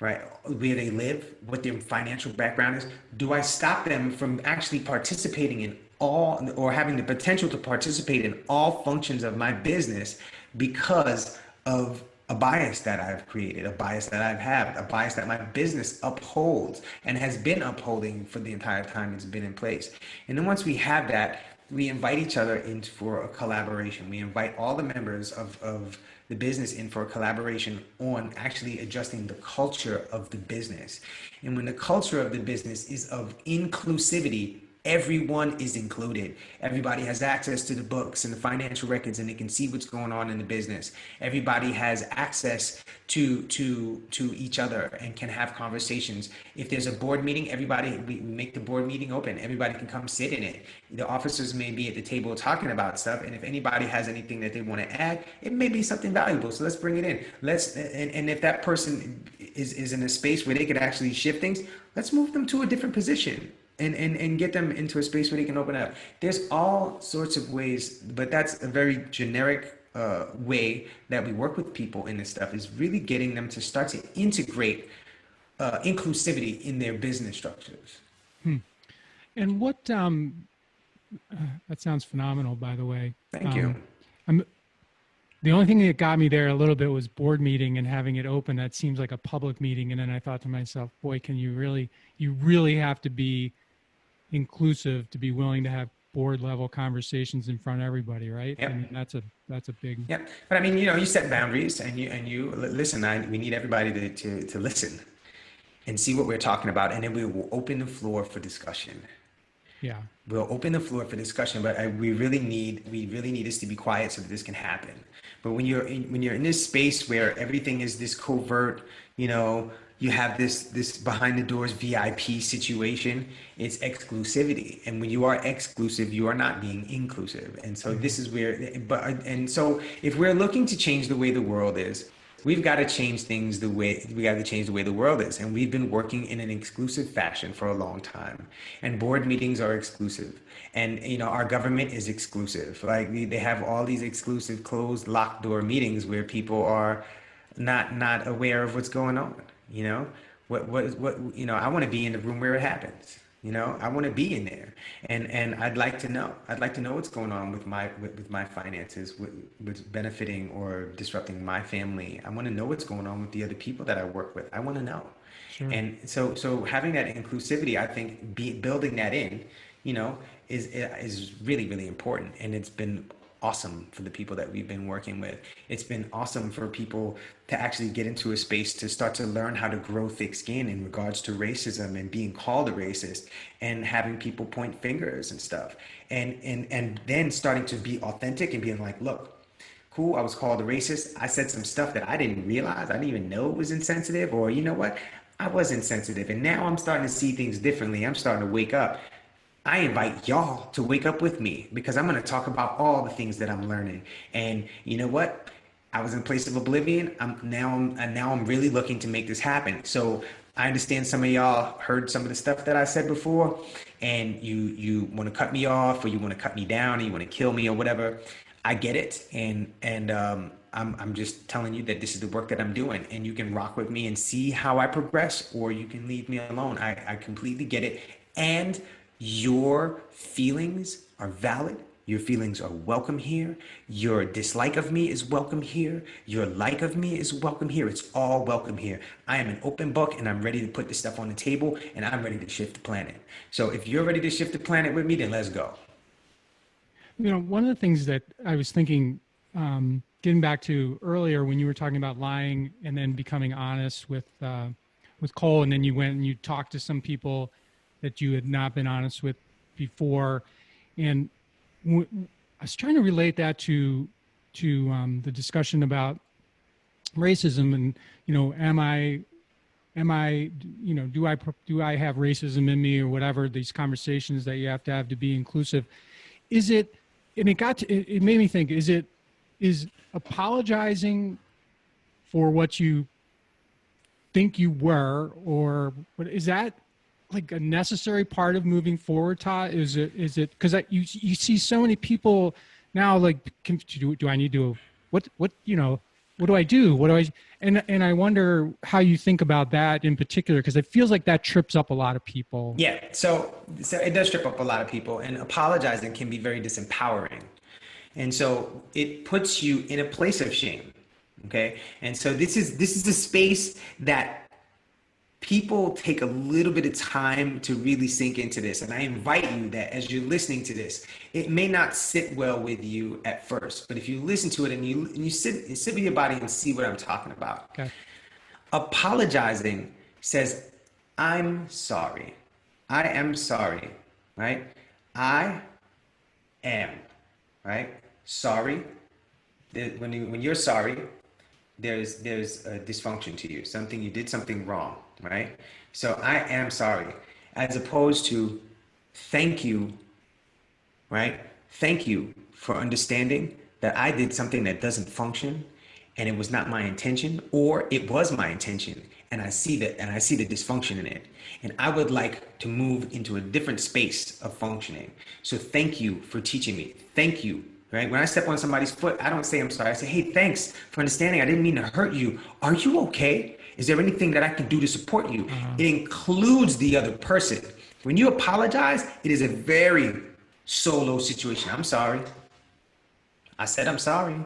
right? Where they live, what their financial background is. Do I stop them from actually participating in all, or having the potential to participate in all functions of my business because of a bias that I've created, a bias that I've had, a bias that my business upholds and has been upholding for the entire time it's been in place? And then once we have that, we invite each other in for a collaboration. We invite all the members of the business in for a collaboration on actually adjusting the culture of the business. And when the culture of the business is of inclusivity, everyone is included. Everybody has access to the books and the financial records, and they can see what's going on in the business. Everybody has access to each other and can have conversations. If there's a board meeting, we make the board meeting open. Everybody can come sit in it. The officers may be at the table talking about stuff, and if anybody has anything that they want to add, it may be something valuable. So let's bring it in. And if that person is in a space where they could actually shift things, let's move them to a different position. And get them into a space where they can open up. There's all sorts of ways, but that's a very generic way that we work with people in this stuff, is really getting them to start to integrate inclusivity in their business structures. And what, that sounds phenomenal, by the way. Thank you. The only thing that got me there a little bit was board meeting and having it open. That seems like a public meeting. And then I thought to myself, boy, you really have to be inclusive to be willing to have board level conversations in front of everybody, right? Yep. I mean, that's a big. Yeah, but I mean, you set boundaries and you listen. We need everybody to listen and see what we're talking about, and then we will open the floor for discussion. Yeah, we'll open the floor for discussion, but we really need this to be quiet so that this can happen. But when you're in this space where everything is this covert, you have this behind the doors VIP situation, it's exclusivity. And when you are exclusive, you are not being inclusive. And so this is so if we're looking to change the way the world is, we've got to change the way the world is. And we've been working in an exclusive fashion for a long time. And board meetings are exclusive. And, our government is exclusive. Like they have all these exclusive closed locked door meetings where people are not aware of what's going on. I want to be in the room where it happens. I want to be in there, and I'd like to know. I'd like to know what's going on with my finances, what's benefiting or disrupting my family. I want to know what's going on with the other people that I work with. I want to know. Sure. And so having that inclusivity, I think building that in, is really, really important. And it's been awesome for the people that we've been working with. It's been awesome for people to actually get into a space to start to learn how to grow thick skin in regards to racism and being called a racist and having people point fingers and stuff. And then starting to be authentic and being like, look, cool, I was called a racist. I said some stuff that I didn't realize. I didn't even know it was insensitive. Or you know what? I was insensitive. And now I'm starting to see things differently. I'm starting to wake up. I invite y'all to wake up with me because I'm going to talk about all the things that I'm learning. And you know what? I was in a place of oblivion. Now I'm really looking to make this happen. So I understand some of y'all heard some of the stuff that I said before, and you want to cut me off, or you want to cut me down, or you want to kill me, or whatever. I get it, and I'm just telling you that this is the work that I'm doing, and you can rock with me and see how I progress, or you can leave me alone. I completely get it, and your feelings are valid. Your feelings are welcome here. Your dislike of me is welcome here. Your like of me is welcome here. It's all welcome here. I am an open book, and I'm ready to put this stuff on the table, and I'm ready to shift the planet. So if you're ready to shift the planet with me, then let's go. One of the things that I was thinking, getting back to earlier when you were talking about lying and then becoming honest with Cole, and then you went and you talked to some people that you had not been honest with before, and I was trying to relate that to the discussion about racism, and am I do I have racism in me, or whatever, these conversations that you have to be inclusive. Is it, and it made me think, is apologizing for what you think you were, or what is that like a necessary part of moving forward, Tah? Is it because you see so many people now, like, do I need to, what do I do? And I wonder how you think about that in particular, because it feels like that trips up a lot of people. Yeah, so it does trip up a lot of people, and apologizing can be very disempowering. And so it puts you in a place of shame. Okay. And so this is a space that people take a little bit of time to really sink into this. And I invite you that as you're listening to this, it may not sit well with you at first, but if you listen to it and you sit with your body and see what I'm talking about. Okay. Apologizing says, I'm sorry. I am sorry, right? I am, right? Sorry. When you're sorry, there's a dysfunction to you. You did something wrong, right? So I am sorry, as opposed to thank you, right? Thank you for understanding that I did something that doesn't function, and it was not my intention, or it was my intention, and I see that, and I see the dysfunction in it, and I would like to move into a different space of functioning. So thank you for teaching me. Thank you. Right? When I step on somebody's foot, I don't say I'm sorry. I say, hey, thanks for understanding. I didn't mean to hurt you. Are you okay? Is there anything that I can do to support you? It includes the other person. When you apologize, it is a very solo situation. I'm sorry. I said I'm sorry.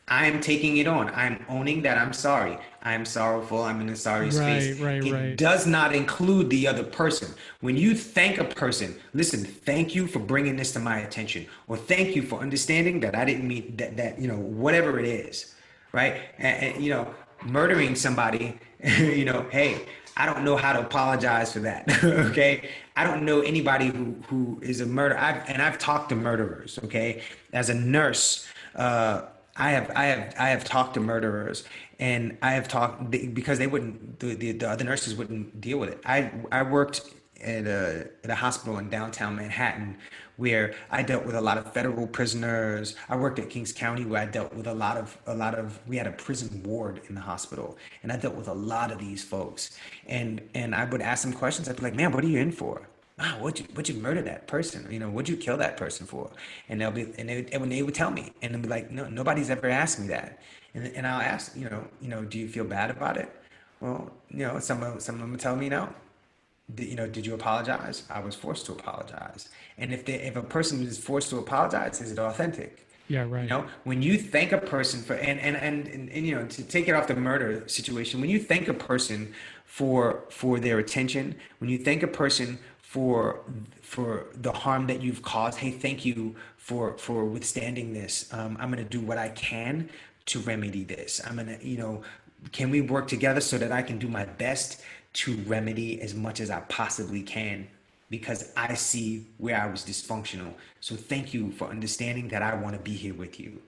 I am taking it on. I'm owning that I'm sorry. I'm sorrowful. I'm in a sorry space. It does not include the other person. When you thank a person, listen, thank you for bringing this to my attention, or thank you for understanding that I didn't mean that, whatever it is, right? And murdering somebody, hey, I don't know how to apologize for that. Okay. I don't know anybody who is a murderer. I've talked to murderers. Okay. As a nurse, I have talked to murderers, and I have talked because they wouldn't, the other nurses wouldn't deal with it. I worked at a hospital in downtown Manhattan where I dealt with a lot of federal prisoners. I worked at Kings County where I dealt with a lot of we had a prison ward in the hospital, and I dealt with a lot of these folks, and I would ask them questions. I'd be like, man, what are you in for? Wow, what'd you murder that person? What'd you kill that person for? And when they would tell me, and they'd be like, no, nobody's ever asked me that. And I'll ask, do you feel bad about it? Well, some of them would tell me no. Did you apologize? I was forced to apologize. And if a person is forced to apologize, is it authentic? Yeah, right. When you thank a person for, and to take it off the murder situation, when you thank a person for their attention, when you thank a person for the harm that you've caused, hey, thank you for withstanding this. I'm gonna do what I can to remedy this. I'm gonna, can we work together so that I can do my best to remedy as much as I possibly can? Because I see where I was dysfunctional. So thank you for understanding that I want to be here with you.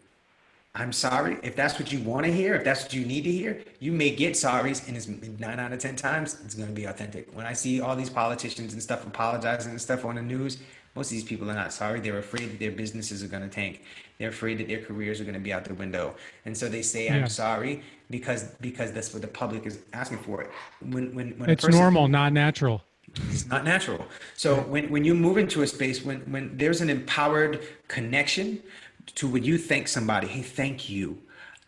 I'm sorry. If that's what you want to hear, if that's what you need to hear, you may get sorries, and it's 9 out of 10 times, it's going to be authentic. When I see all these politicians and stuff apologizing and stuff on the news, most of these people are not sorry. They're afraid that their businesses are going to tank. They're afraid that their careers are going to be out the window. And so they say, I'm Yeah. sorry, because that's what the public is asking for it. When a It's person, normal, not natural. it's not natural. So when you move into a space, when there's an empowered connection to when you thank somebody, hey, thank you.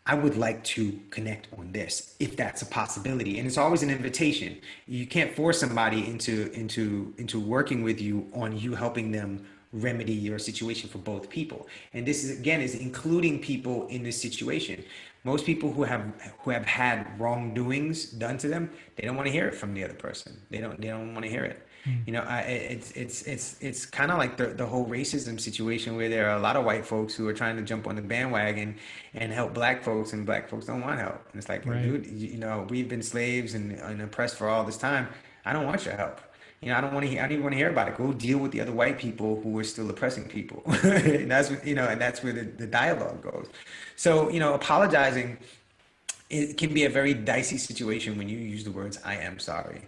I would like to connect on this, if that's a possibility. And it's always an invitation. You can't force somebody into working with you on you helping them remedy your situation for both people. And this is again is including people in this situation. Most people who have had wrongdoings done to them, they don't want to hear it from the other person. They don't want to hear it. It's kind of like the whole racism situation where there are a lot of white folks who are trying to jump on the bandwagon and help black folks, and black folks don't want help. And it's like, Right. dude, we've been slaves and oppressed for all this time. I don't want your help. I don't want to. I don't even want to hear about it. Go deal with the other white people who are still oppressing people. And that's what, and that's where the dialogue goes. So, apologizing, it can be a very dicey situation when you use the words "I am sorry."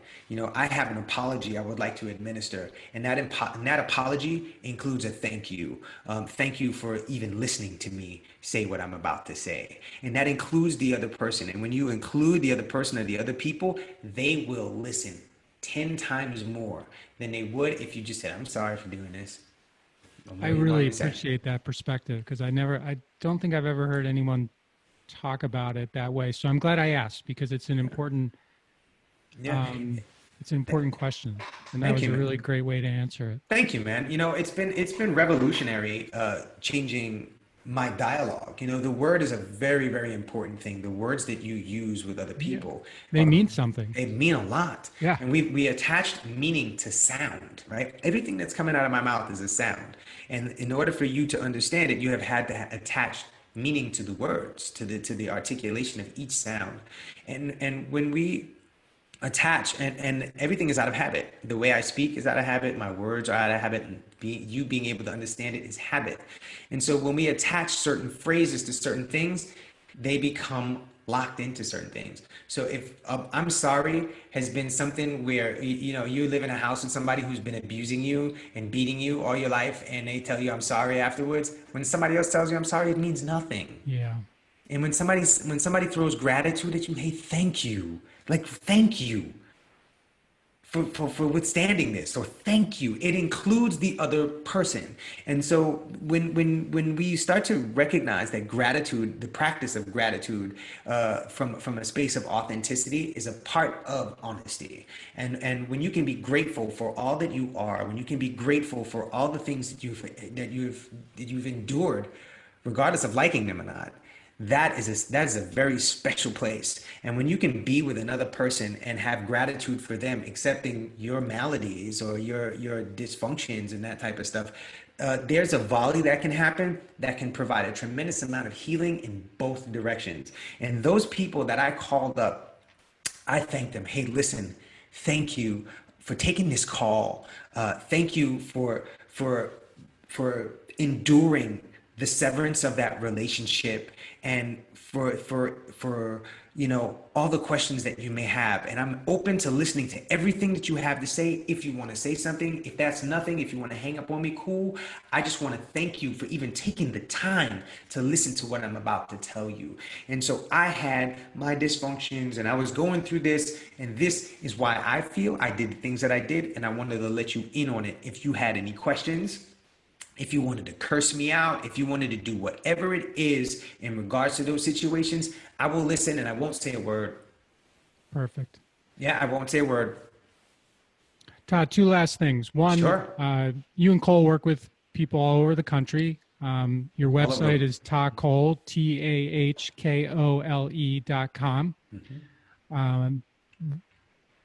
I have an apology I would like to administer, and that apology includes a thank you. Thank you for even listening to me say what I'm about to say, and that includes the other person. And when you include the other person or the other people, they will listen 10 times more than they would if you just said, "I'm sorry for doing this." I really appreciate that perspective because I don't think I've ever heard anyone talk about it that way. So I'm glad I asked because it's an important, Yeah. it's an important question, and that Thank was you, a man. really great way to answer it. Thank you, man. It's been revolutionary, changing my dialogue. The word is a very, very important thing. The words that you use with other Yeah. people, They mean something. they mean a lot. Yeah. And we attached meaning to sound, right? Everything that's coming out of my mouth is a sound. And in order for you to understand it, you have had to attach meaning to the words, to the articulation of each sound. And when we attach, and everything is out of habit. The way I speak is out of habit. My words are out of habit, and you being able to understand it is habit. And so when we attach certain phrases to certain things, they become locked into certain things. So if I'm sorry has been something where you live in a house with somebody who's been abusing you and beating you all your life, and they tell you I'm sorry afterwards, when somebody else tells you I'm sorry, it means nothing. Yeah. And when somebody throws gratitude at you, hey, thank you. Like, thank you for withstanding this, or thank you. It includes the other person. And so when we start to recognize that gratitude, the practice of gratitude, from a space of authenticity, is a part of honesty. And when you can be grateful for all that you are, when you can be grateful for all the things that you've endured, regardless of liking them or not, that is a very special place. And when you can be with another person and have gratitude for them accepting your maladies or your dysfunctions and that type of stuff, there's a volley that can happen that can provide a tremendous amount of healing in both directions. And those people that I called up, I thank them. Hey, listen, thank you for taking this call. Thank you for enduring the severance of that relationship, and for all the questions that you may have. And I'm open to listening to everything that you have to say. If you want to say something, if that's nothing, if you want to hang up on me, cool. I just want to thank you for even taking the time to listen to what I'm about to tell you. And so I had my dysfunctions, and I was going through this, and this is why I feel I did the things that I did, and I wanted to let you in on it. If you had any questions, if you wanted to curse me out, if you wanted to do whatever it is in regards to those situations, I will listen, and I won't say a word. Perfect. Yeah, I won't say a word. Todd, two last things. One, Sure. You and Cole work with people all over the country. Your website is tahcole, TAHKOLE.com. Mm-hmm.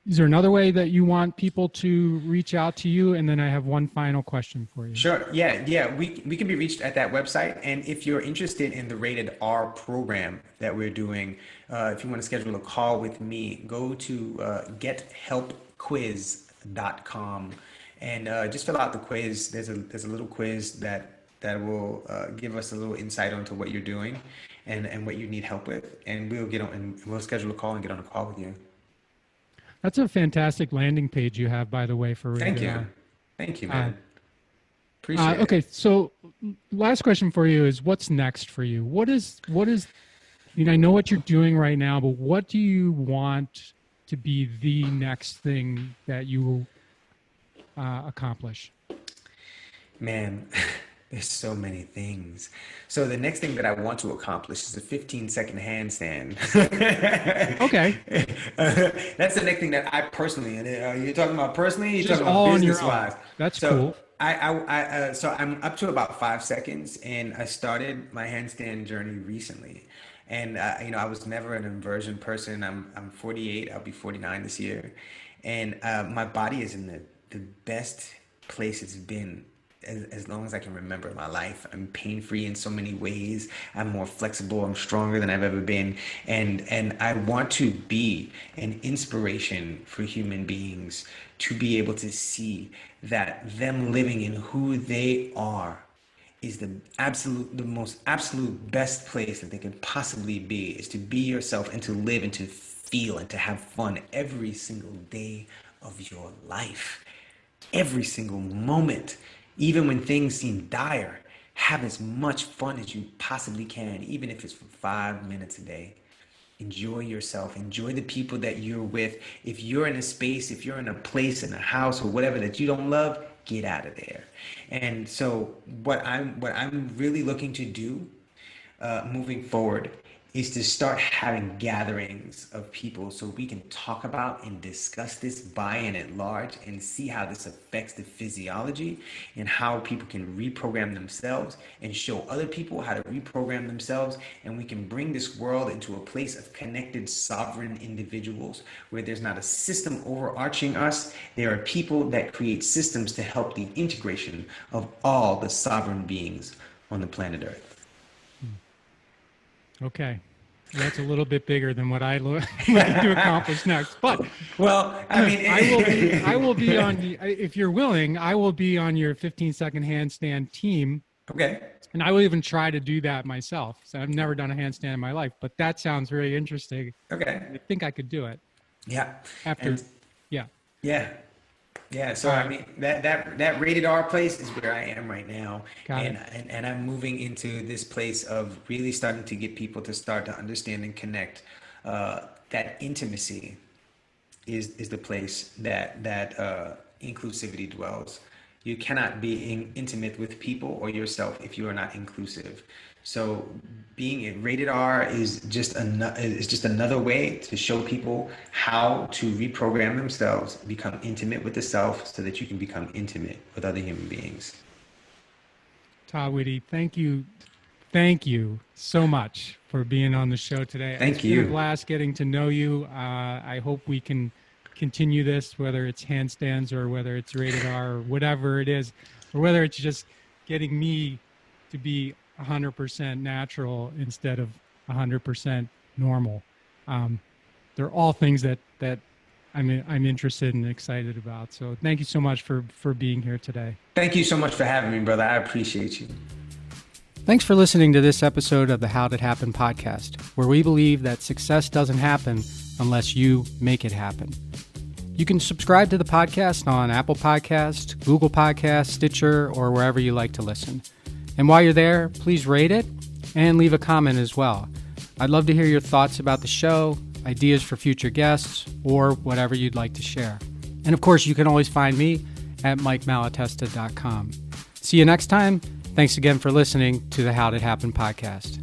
Is there another way that you want people to reach out to you? And then I have one final question for you. Sure. Yeah. We can be reached at that website. And if you're interested in the Rated R program that we're doing, if you want to schedule a call with me, go to gethelpquiz.com and just fill out the quiz. There's a little quiz that will give us a little insight onto what you're doing and what you need help with. And we'll get on and we'll schedule a call and get on a call with you. That's a fantastic landing page you have, by the way, for Thank you, man. Appreciate it. Okay, so last question for you is, what's next for you? What is? I know what you're doing right now, but what do you want to be the next thing that you will accomplish? Man, there's so many things. So the next thing that I want to accomplish is a 15-second handstand. Okay. That's the next thing that I personally, you're talking about personally, you're Just talking about business-wise. That's cool. So I'm up to about 5 seconds, and I started my handstand journey recently. And I was never an inversion person. I'm 48. I'll be 49 this year, and my body is in the best place it's been as long as I can remember in my life. I'm pain-free in so many ways. I'm more flexible. I'm stronger than I've ever been. And I want to be an inspiration for human beings to be able to see that them living in who they are is the most absolute best place that they can possibly be, is to be yourself and to live and to feel and to have fun every single day of your life. Every single moment. Even when things seem dire, have as much fun as you possibly can, even if it's for 5 minutes a day. Enjoy yourself. Enjoy the people that you're with. If you're in a space, if you're in a place, in a house or whatever that you don't love, get out of there. And so what I'm really looking to do moving forward is to start having gatherings of people so we can talk about and discuss this by and at large and see how this affects the physiology and how people can reprogram themselves and show other people how to reprogram themselves. And we can bring this world into a place of connected, sovereign individuals where there's not a system overarching us. There are people that create systems to help the integration of all the sovereign beings on the planet Earth. Okay. That's a little bit bigger than what I look to accomplish next. But well, I mean, I will be on the, if you're willing, I will be on your 15-second handstand team. Okay. And I will even try to do that myself. So I've never done a handstand in my life, but that sounds really interesting. Okay. I think I could do it. Yeah. Yeah. So I mean that Rated R place is where I am right now, and I'm moving into this place of really starting to get people to start to understand and connect. That intimacy is the place that inclusivity dwells. You cannot be intimate with people or yourself if you are not inclusive. So being Rated R is just another way to show people how to reprogram themselves, become intimate with the self so that you can become intimate with other human beings. Tah Whitty, thank you so much for being on the show today. Thank you. It's been a blast getting to know you. I hope we can continue this, whether it's handstands or whether it's Rated R or whatever it is, or whether it's just getting me to be 100% natural instead of 100% normal. They're all things that I'm interested and excited about. So thank you so much for being here today. Thank you so much for having me, brother. I appreciate you. Thanks for listening to this episode of the How Did Happen podcast, where we believe that success doesn't happen unless you make it happen. You can subscribe to the podcast on Apple Podcasts, Google Podcasts, Stitcher, or wherever you like to listen. And while you're there, please rate it and leave a comment as well. I'd love to hear your thoughts about the show, ideas for future guests, or whatever you'd like to share. And of course, you can always find me at MikeMalatesta.com. See you next time. Thanks again for listening to the How Did Happen podcast.